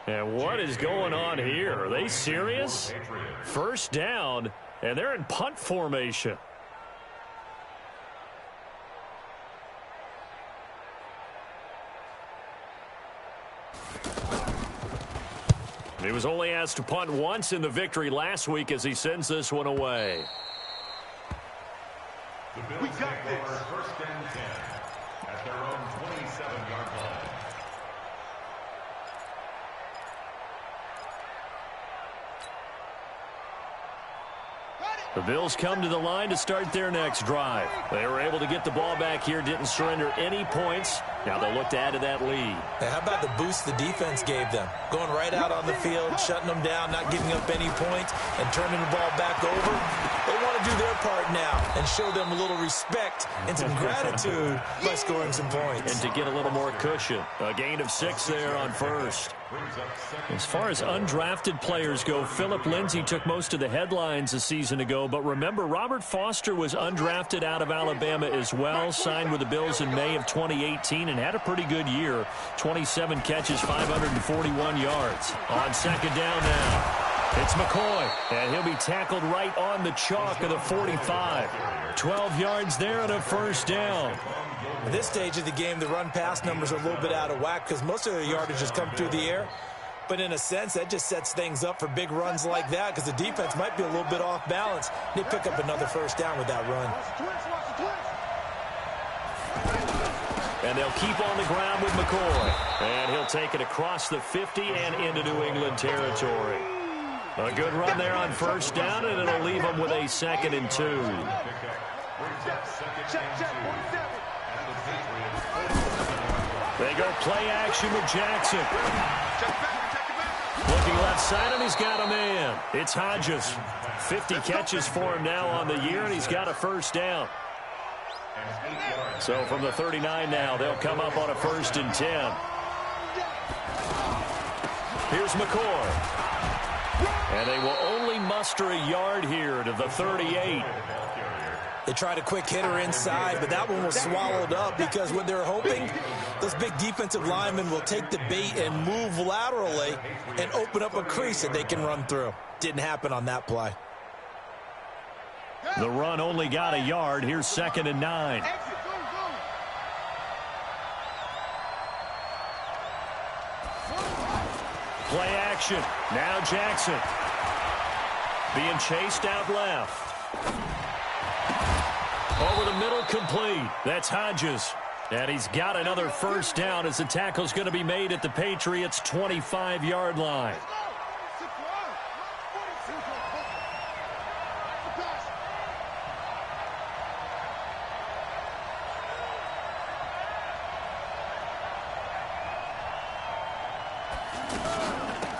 And what is going on here? Are they serious? 1st down, and they're in punt formation. He was only asked to punt once in the victory last week as he sends this one away. We got this. 1st and 10 at their own 27-yard line. The Bills come to the line to start their next drive. They were able to get the ball back here, didn't surrender any points. Now they'll look to add to that lead. Hey, how about the boost the defense gave them? Going right out on the field, shutting them down, not giving up any points, and turning the ball back over. They want to do their part now and show them a little respect and some gratitude by scoring some points. And to get a little more cushion. A gain of 6 there on 1st. As far as undrafted players go, Philip Lindsay took most of the headlines a season ago. But remember, Robert Foster was undrafted out of Alabama as well, signed with the Bills in May of 2018 and had a pretty good year. 27 catches, 541 yards. On 2nd down now, it's McCoy, and he'll be tackled right on the chalk of the 45. 12 yards there and a 1st down. At this stage of the game, the run-pass numbers are a little bit out of whack because most of their yardage has come through the air. But in a sense, that just sets things up for big runs like that because the defense might be a little bit off balance. They pick up another 1st down with that run. And they'll keep on the ground with McCoy. And he'll take it across the 50 and into New England territory. A good run there on 1st down, and it'll leave them with a 2nd and 2. They go play action with Jackson. Looking left side, and he's got a man. It's Hodges. 50 catches for him now on the year, and he's got a 1st down. So from the 39 now, they'll come up on a 1st and 10. Here's McCoy. And they will only muster a yard here to the 38. They tried a quick hitter inside, but that one was swallowed up because what they're hoping, Those big defensive linemen will take the bait and move laterally and open up a crease that they can run through. Didn't happen on that play. The run only got a yard. Here's 2nd and 9. Play action. Now Jackson. Being chased out left. Over the middle, complete. That's Hodges. And he's got another first down as the tackle's going to be made at the Patriots' 25-yard line.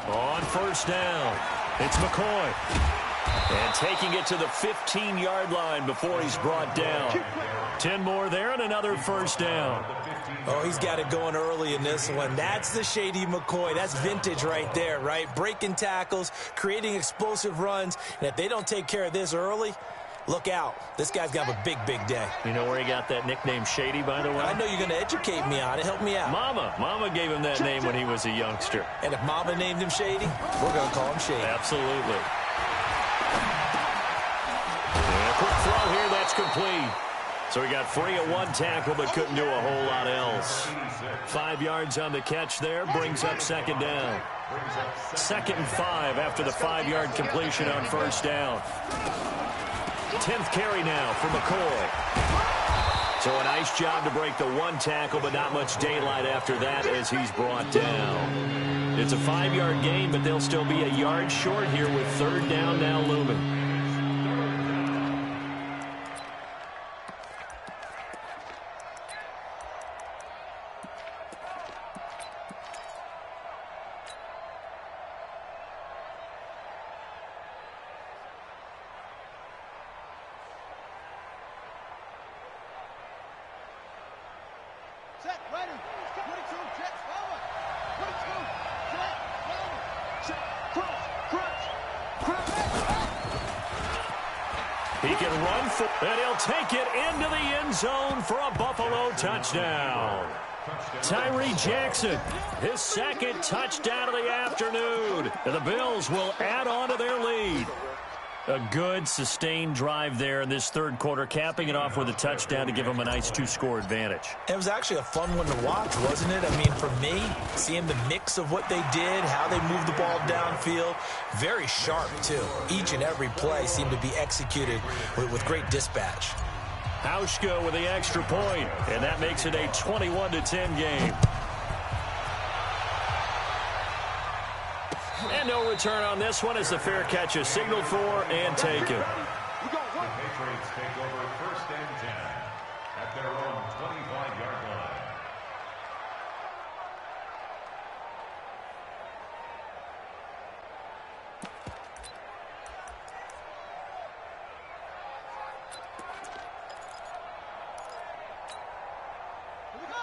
On first down, it's McCoy. And taking it to the 15-yard line before he's brought down. 10 more there and another first down. Oh, he's got it going early in this one. That's the Shady McCoy. That's vintage right there, right? Breaking tackles, creating explosive runs. And if they don't take care of this early, look out. This guy's going to have a big, big day. You know where he got that nickname Shady, by the way? I know you're going to educate me on it. Help me out. Mama gave him that name when he was a youngster. And if Mama named him Shady, we're going to call him Shady. Absolutely. And a quick throw here, that's complete. So he got free of one tackle but couldn't do a whole lot else. 5 yards on the catch there, brings up 2nd down. 2nd and 5 after the 5-yard completion on first down. 10th carry now for McCoy. So a nice job to break the one tackle, but not much daylight after that as he's brought down. It's a 5-yard gain, but they'll still be a yard short here with 3rd down now looming. Set, ready. 22, Jets, forward. 22, Jet, forward. Check, crunch. He can run for, and he'll take it into the end zone for a Buffalo touchdown. Tyree Jackson, his 2nd touchdown of the afternoon. And the Bills will add on to their lead. A good, sustained drive there in this 3rd quarter, capping it off with a touchdown to give them a nice 2-score advantage. It was actually a fun one to watch, wasn't it? I mean, for me, seeing the mix of what they did, how they moved the ball downfield, very sharp, too. Each and every play seemed to be executed with great dispatch. Hauschka with the extra point, and that makes it a 21-10 game. And no return on this one as the fair catch is signaled for and taken. The Patriots take over 1st and 10 at their own 25-yard line.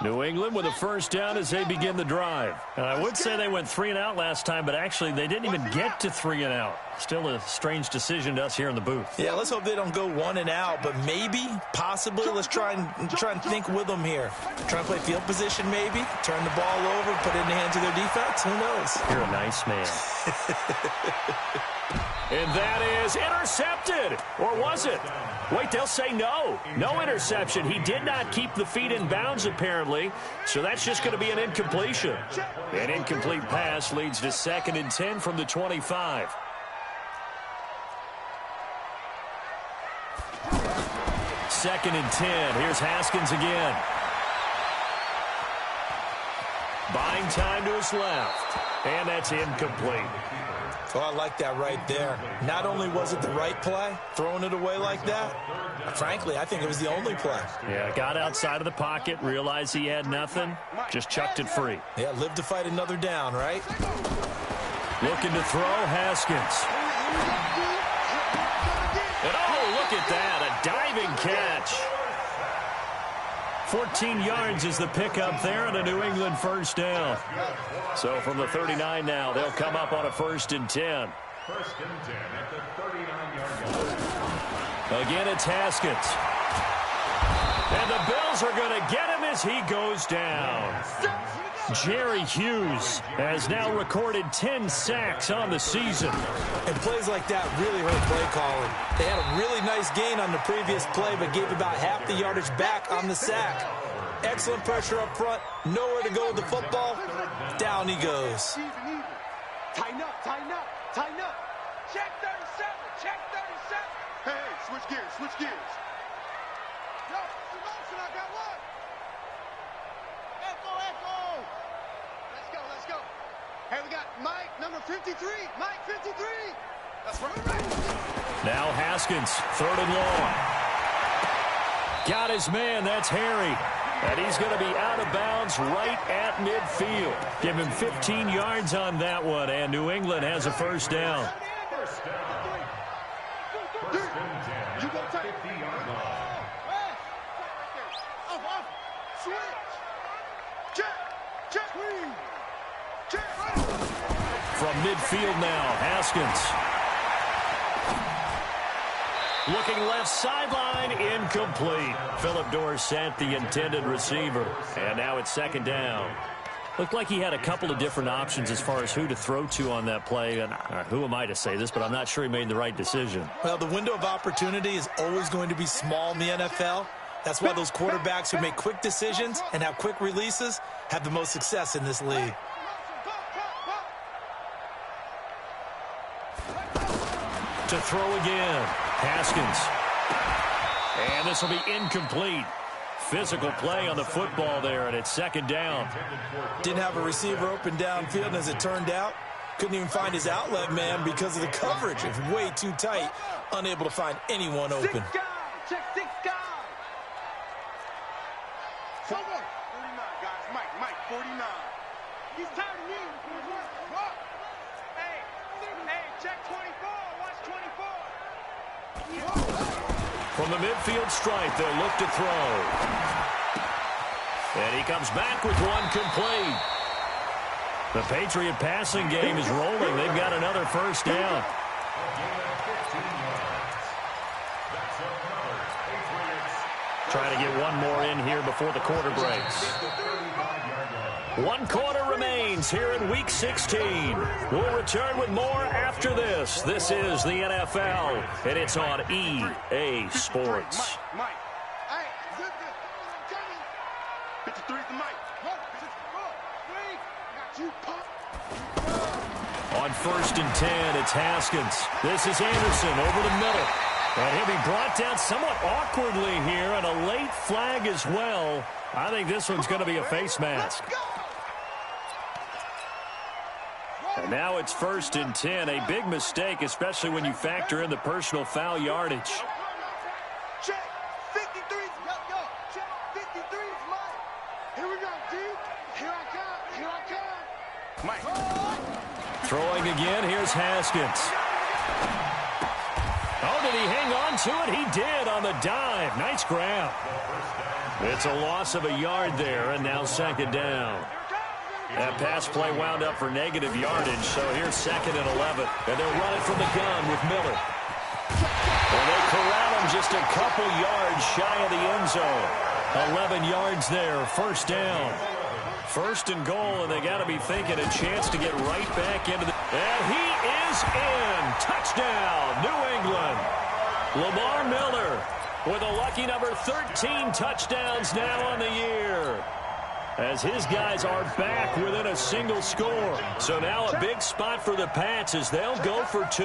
New England with a first down as they begin the drive. And I would say they went 3 and out last time, but actually they didn't even get to 3 and out. Still a strange decision to us here in the booth. Yeah, let's hope they don't go 1 and out, but maybe, possibly, let's try and think with them here. Try and play field position maybe, turn the ball over, put it in the hands of their defense. Who knows? You're a nice man. And that is intercepted. Or was it? Wait, they'll say no. No interception. He did not keep the feet in bounds, apparently. So that's just going to be an incompletion. An incomplete pass leads to 2nd and 10 from the 25. Second and 10. Here's Haskins again. Buying time to his left. And that's incomplete. Oh, I like that right there. Not only was it the right play, throwing it away like that, frankly, I think it was the only play. Yeah, got outside of the pocket, realized he had nothing, just chucked it free. Yeah, live to fight another down, right? Looking to throw, Haskins. And oh, look at that, a diving catch. 14 yards is the pickup there and a New England first down. So from the 39 now, they'll come up on a 1st and 10. 1st and 10 at the 39-yard line. Again, it's Haskins. And the Bills are going to get him as he goes down. Jerry Hughes has now recorded 10 sacks on the season. And plays like that really hurt play calling. They had a really nice gain on the previous play, but gave about half the yardage back on the sack. Excellent pressure up front. Nowhere to go with the football. Down he goes. Tighten up, tighten up, tighten up. Check 37, check 37. Hey, switch gears, switch gears. Yo, motion, I got one. Echo, echo. Let's go. Hey, we got Mike, number 53. Mike, 53. That's right. Now Haskins, 3rd and long. Got his man, that's Harry. And he's going to be out of bounds right at midfield. Give him 15 yards on that one, and New England has a first down. First down. First and 10 at the 50-yard line. Switch. Check. From midfield now, Haskins. Looking left sideline, incomplete. Philip Dorsett, the intended receiver. And now it's 2nd down. Looked like he had a couple of different options as far as who to throw to on that play. And who am I to say this, but I'm not sure he made the right decision. Well, the window of opportunity is always going to be small in the NFL. That's why those quarterbacks who make quick decisions and have quick releases have the most success in this league. To throw again, Haskins. And this will be incomplete. Physical play on the football there, and it's 2nd down. Didn't have a receiver open downfield, and as it turned out, couldn't even find his outlet man because of the coverage. It was way too tight, unable to find anyone open. 6 guys. Check 6 guys. 49, guys. Mike, 49. He's tired of me. Hey, check 24. Watch 24. From the midfield stripe, they'll look to throw. And he comes back with one complete. The Patriot passing game is rolling. They've got another first down. Trying to get one more in here before the quarter breaks. 1 quarter remains here in Week 16. We'll return with more after this. This is the NFL, and it's on EA Sports. Mike. Hey, good. 53's the Mike. Got you pumped. On 1st and 10, it's Haskins. This is Anderson over the middle. And he'll be brought down somewhat awkwardly here, and a late flag as well. I think this one's going to be a face mask. And now it's 1st and 10. A big mistake, especially when you factor in the personal foul yardage. Check 53's go. Check 53's Mike. Here we go, D. Here I come. Mike. Throwing again, here's Haskins. Oh, did he hang on to it? He did on the dive. Nice grab. It's a loss of a yard there, and now 2nd down. That pass play wound up for negative yardage, so here's 2nd and 11. And they'll run it from the gun with Miller. And they corral him just a couple yards shy of the end zone. 11 yards there, 1st down. 1st and goal, and they got to be thinking a chance to get right back into the... And he is in. Touchdown, New England. Lamar Miller with a lucky number 13 touchdowns now on the year, as his guys are back within a single score. So now a big spot for the Pats as they'll go for 2.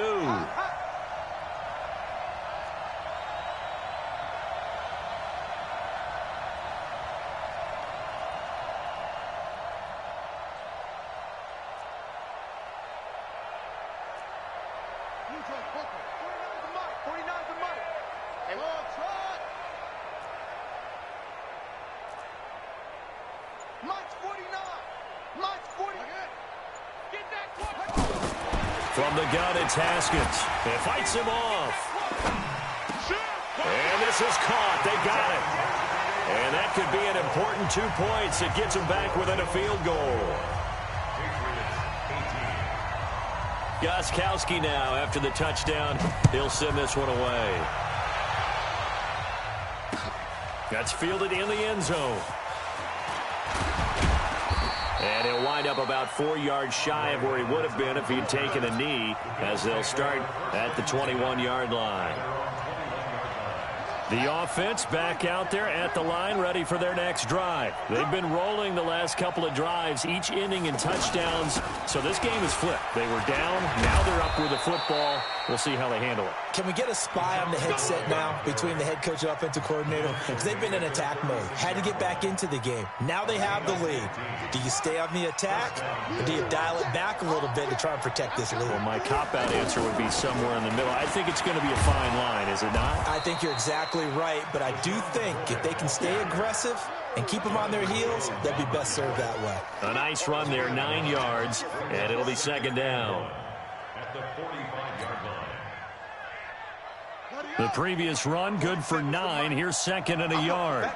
From the gun, it's Haskins. It fights him off. And this is caught. They got it. And that could be an important 2 points. It gets them back within a field goal. Gostkowski now, after the touchdown, he'll send this one away. That's fielded in the end zone. wind up about 4 yards shy of where he would have been if he'd taken a knee, as they'll start at the 21-yard line. The offense back out there at the line, ready for their next drive. They've been rolling the last couple of drives, each ending in touchdowns. So this game is flipped. They were down. Now they're up with the football. We'll see how they handle it. Can we get a spy on the headset now between the head coach and offensive coordinator? Because they've been in attack mode. Had to get back into the game. Now they have the lead. Do you stay on the attack, or do you dial it back a little bit to try and protect this lead? Well, my cop-out answer would be somewhere in the middle. I think it's going to be a fine line, is it not? I think you're exactly right, but I do think if they can stay aggressive and keep them on their heels, they'll be best served that way. A nice run there, 9 yards, and it'll be second down. At the 45-yard line. The previous run, good for 9. Here's second and a yard.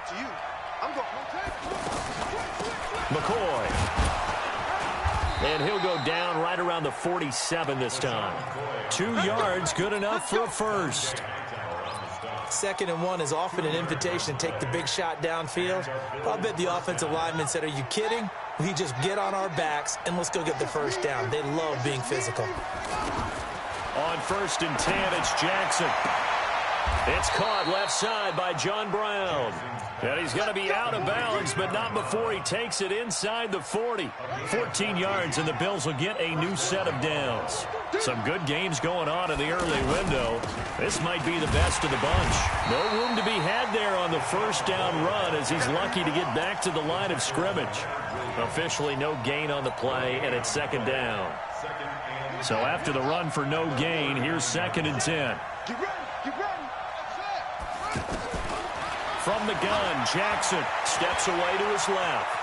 McCoy. And he'll go down right around the 47 this time. 2 yards, good enough for a first. 2nd and 1 is often an invitation to take the big shot downfield. I'll bet the offensive lineman said, are you kidding? We just get on our backs and let's go get the first down. They love being physical. On 1st and 10, it's Jackson. It's caught left side by John Brown. And he's going to be out of bounds, but not before he takes it inside the 40. 14 yards, and the Bills will get a new set of downs. Some good games going on in the early window. This might be the best of the bunch. No room to be had there on the first down run, as he's lucky to get back to the line of scrimmage. Officially no gain on the play, and it's second down. So after the run for no gain, here's 2nd and 10. From the gun, Jackson steps away to his left.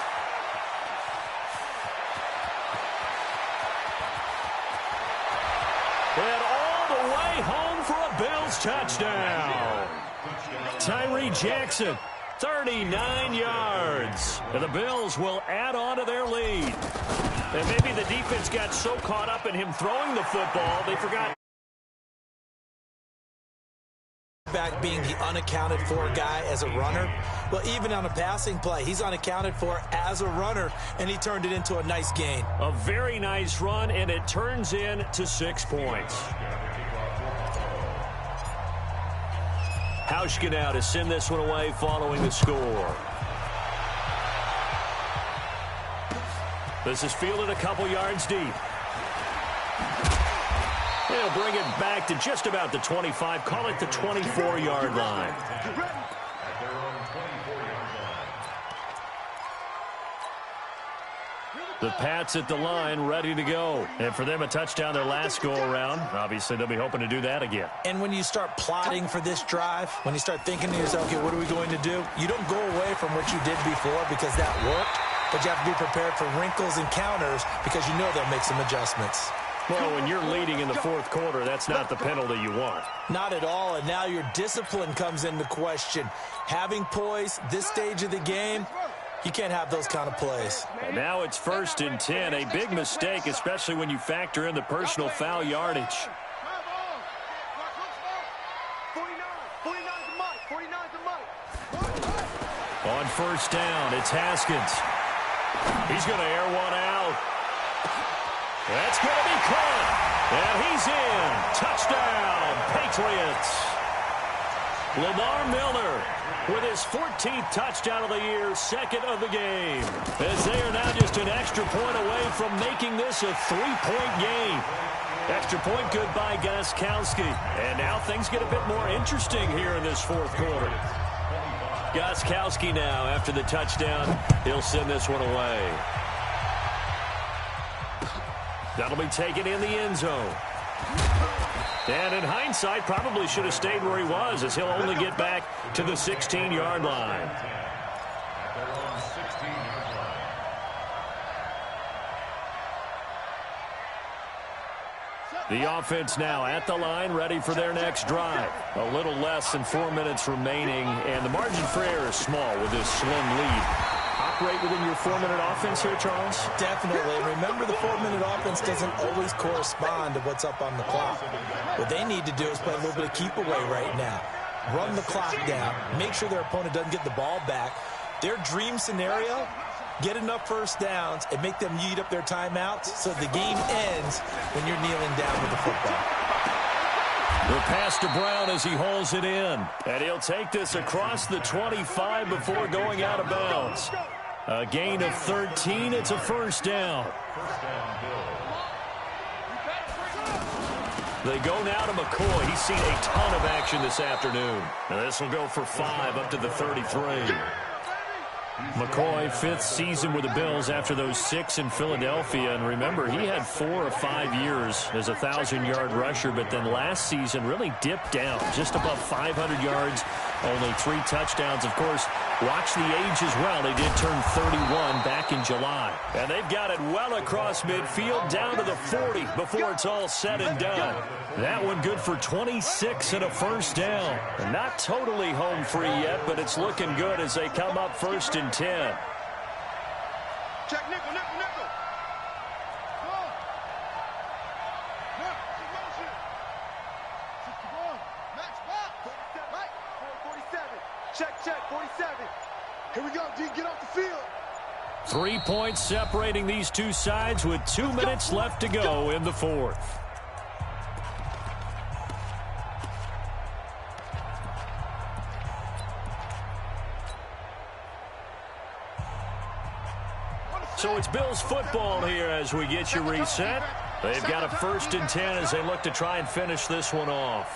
And all the way home for a Bills touchdown. Tyree Jackson, 39 yards. And the Bills will add on to their lead. And maybe the defense got so caught up in him throwing the football, they forgot. Back being the unaccounted for guy as a runner. Well, even on a passing play, he's unaccounted for as a runner, and he turned it into a nice gain. A very nice run, and it turns into 6 points. Hauschka now to send this one away following the score. This is fielded a couple yards deep. They'll bring it back to just about the 25. Call it the 24-yard line. The Pats at the line, ready to go. And for them, a touchdown their last go-around. Obviously, they'll be hoping to do that again. And when you start plotting for this drive, when you start thinking to yourself, okay, what are we going to do? You don't go away from what you did before because that worked, but you have to be prepared for wrinkles and counters because you know they'll make some adjustments. Well, when you're leading in the fourth quarter, that's not the penalty you want. Not at all, and now your discipline comes into question. Having poise, this stage of the game, you can't have those kind of plays. And now it's 1st and 10, a big mistake, especially when you factor in the personal foul yardage. On 1st down, it's Haskins. He's going to air one out. That's going to be caught. And he's in. Touchdown, Patriots. Lamar Miller with his 14th touchdown of the year, 2nd of the game. As they are now just an extra point away from making this a 3-point game. Extra point good by Gostkowski. And now things get a bit more interesting here in this fourth quarter. Gostkowski now, after the touchdown, he'll send this one away. That'll be taken in the end zone. And in hindsight, probably should have stayed where he was, as he'll only get back to the 16-yard line. The offense now at the line, ready for their next drive. A little less than 4 minutes remaining, and the margin for error is small with this slim lead. Operate within your 4-minute offense here, Charles? Definitely. Remember, the 4-minute offense doesn't always correspond to what's up on the clock. What they need to do is play a little bit of keep away right now. Run the clock down. Make sure their opponent doesn't get the ball back. Their dream scenario get enough first downs and make them eat up their timeouts so the game ends when you're kneeling down with the football. The pass to Brown as he hauls it in. And he'll take this across the 25 before going out of bounds. A gain of 13. It's a first down. They go now to McCoy. He's seen a ton of action this afternoon. And this will go for 5 up to the 33. McCoy, 5th season with the Bills after those 6 in Philadelphia. And remember, he had 4 or 5 years as a 1,000-yard rusher, but then last season really dipped down, just above 500 yards, only 3 touchdowns. Of course, watch the age as well. They did turn 31 back in July. And they've got it well across midfield, down to the 40 before it's all said and done. That one good for 26 and a first down. And not totally home free yet, but it's looking good as they come up 1st and 10. Check nickel, nickel, nickel. Come on. Keep motion. 61. Match back. 47. Right. 47. Check, 47. Here we go, D. Get off the field. 3 points separating these two sides with 2 minutes left to go in the 4th. So it's Bills football here as we get you reset. They've got a 1st and 10 as they look to try and finish this one off.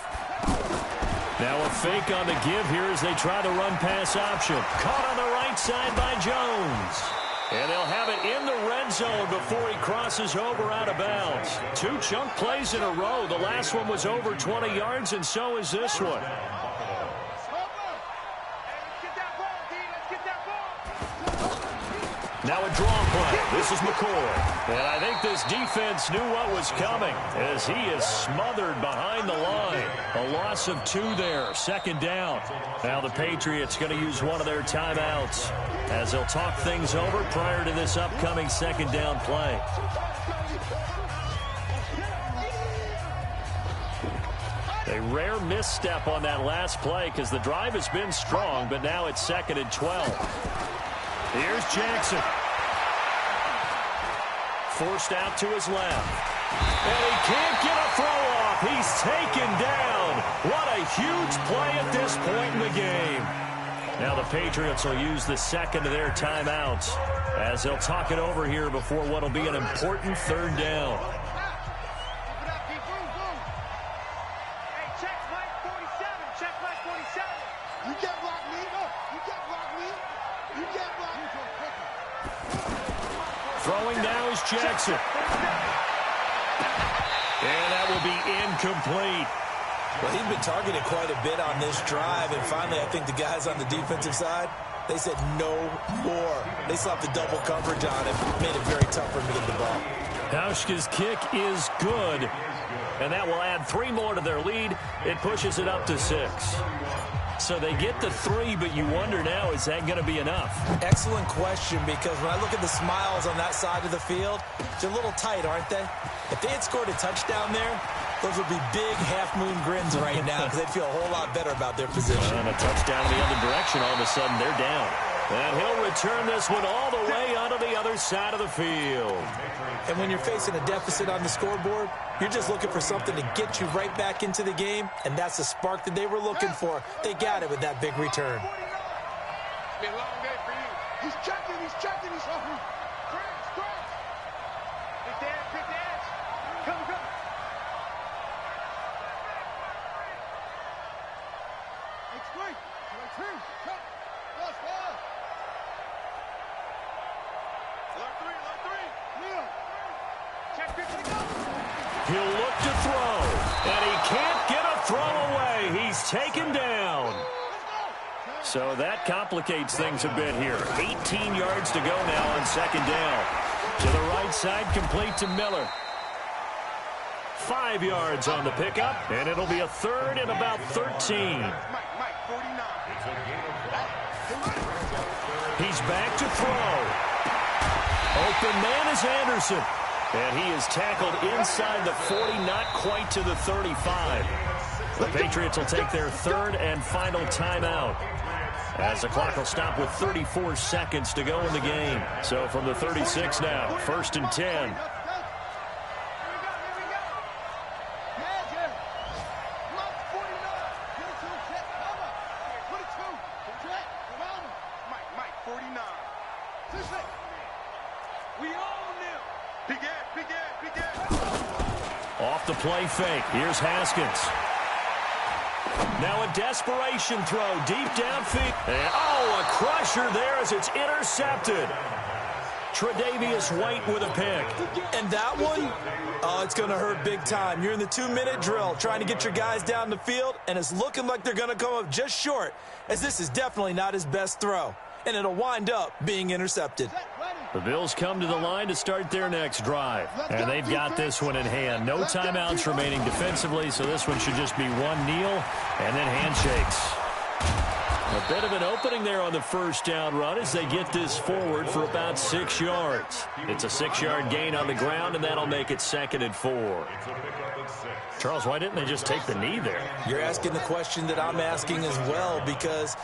Now a fake on the give here as they try the run-pass option. Caught on the right side by Jones. And they'll have it in the red zone before he crosses over out of bounds. 2 chunk plays in a row. The last one was over 20 yards, and so is this one. Now a draw play. This is McCoy. And I think this defense knew what was coming as he is smothered behind the line. A loss of 2 there. 2nd down. Now the Patriots going to use one of their timeouts as they'll talk things over prior to this upcoming 2nd down play. A rare misstep on that last play because the drive has been strong, but now it's 2nd and 12. Here's Jackson. Forced out to his left. And he can't get a throw off. He's taken down. What a huge play at this point in the game. Now the Patriots will use the 2nd of their timeouts as they'll talk it over here before what will be an important 3rd down. Throwing now is Jackson. And that will be incomplete. Well, he's been targeted quite a bit on this drive, and finally I think the guys on the defensive side, they said no more. They slapped the double coverage on him, made it very tough for him to get the ball. Hauschka's kick is good, and that will add 3 more to their lead. It pushes it up to 6. So they get the 3, but you wonder now, is that going to be enough? Excellent question, because when I look at the smiles on that side of the field, they're a little tight, aren't they? If they had scored a touchdown there, those would be big half-moon grins right now because they'd feel a whole lot better about their position. And a touchdown in the other direction, all of a sudden they're down. And he'll return this one all the way onto the other side of the field. And when you're facing a deficit on the scoreboard, you're just looking for something to get you right back into the game, and that's the spark that they were looking for. They got it with that big return. It's been a long day for you. He's checking, he's hungry. Scratch. Pick the edge. Come. It's great. Cut. Let's go. Line 3. Neil. Check, pick it up. He'll look to throw, and he can't get a throw away. He's taken down. So that complicates things a bit here. 18 yards to go now on 2nd down. To the right side, complete to Miller. 5 yards on the pickup, and it'll be a 3rd and about 13. He's back to throw. Open man is Anderson. And he is tackled inside the 40, not quite to the 35. The Patriots will take their 3rd and final timeout. as the clock will stop with 34 seconds to go in the game. So from the 36 now, 1st and 10. Off the play fake. Here's Haskins. Now a desperation throw deep downfield. And, a crusher there as it's intercepted. Tre'Davious White with a pick. And that one, it's going to hurt big time. You're in the 2-minute drill trying to get your guys down the field, and it's looking like they're going to come up just short, as this is definitely not his best throw. And it'll wind up being intercepted. The Bills come to the line to start their next drive. And they've got this one in hand. No timeouts remaining defensively, so this one should just be one kneel and then handshakes. A bit of an opening there on the first down run as they get this forward for about 6 yards. It's a 6-yard gain on the ground, and that'll make it 2nd and 4. Charles, why didn't they just take the knee there? You're asking the question that I'm asking as well, because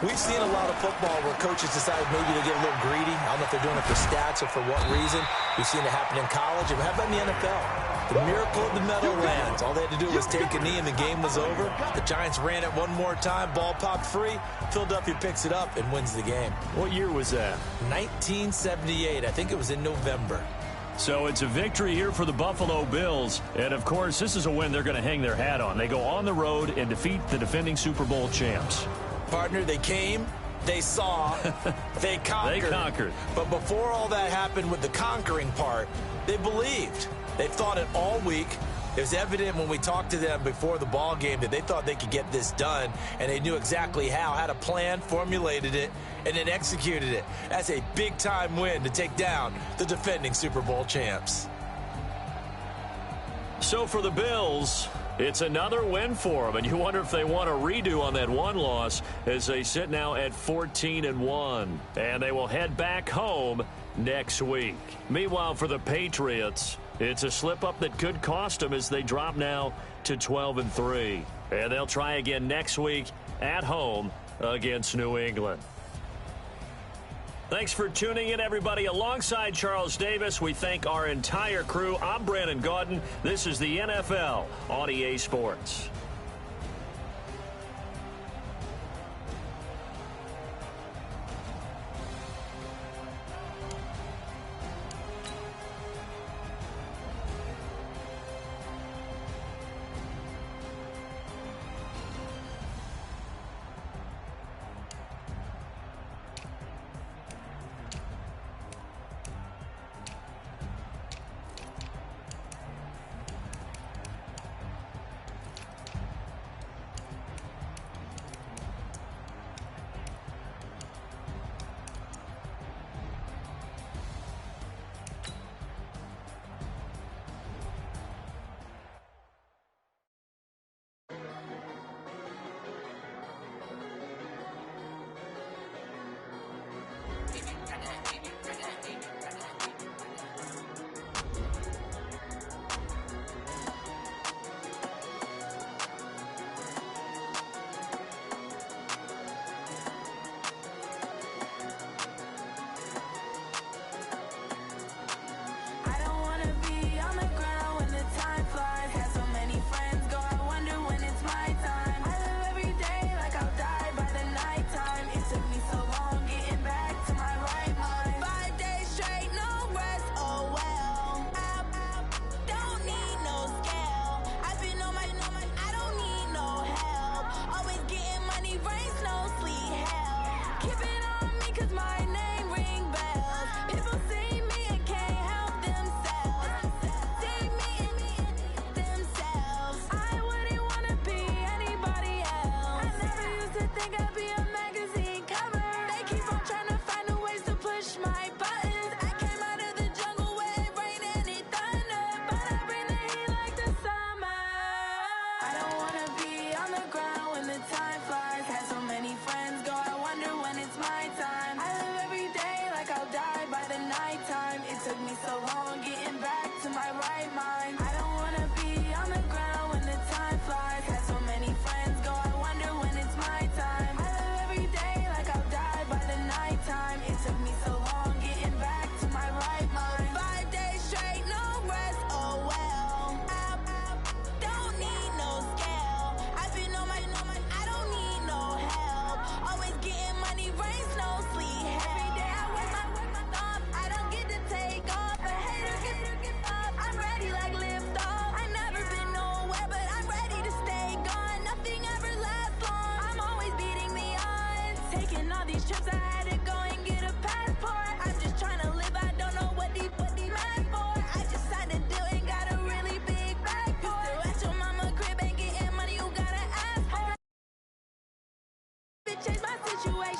we've seen a lot of football where coaches decide maybe to get a little greedy. I don't know if they're doing it for stats or for what reason. We've seen it happen in college. And how about in the NFL? The miracle of the Meadowlands. All they had to do was take a knee and the game was over. The Giants ran it one more time. Ball popped free. Philadelphia picks it up and wins the game. What year was that? 1978. I think it was in November. So it's a victory here for the Buffalo Bills. And, of course, this is a win they're going to hang their hat on. They go on the road and defeat the defending Super Bowl champs. Partner, they came, they saw, they conquered. They conquered. But before all that happened with the conquering part, they believed. They've thought it all week. It was evident when we talked to them before the ball game that they thought they could get this done, and they knew exactly how, had a plan, formulated it, and then executed it. That's a big-time win to take down the defending Super Bowl champs. So for the Bills, it's another win for them, and you wonder if they want a redo on that one loss as they sit now at 14-1, and they will head back home next week. Meanwhile, for the Patriots, it's a slip-up that could cost them as they drop now to 12-3, and they'll try again next week at home against New England. Thanks for tuning in, everybody. Alongside Charles Davis, we thank our entire crew. I'm Brandon Gaudin. This is the NFL on EA Sports.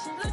situation.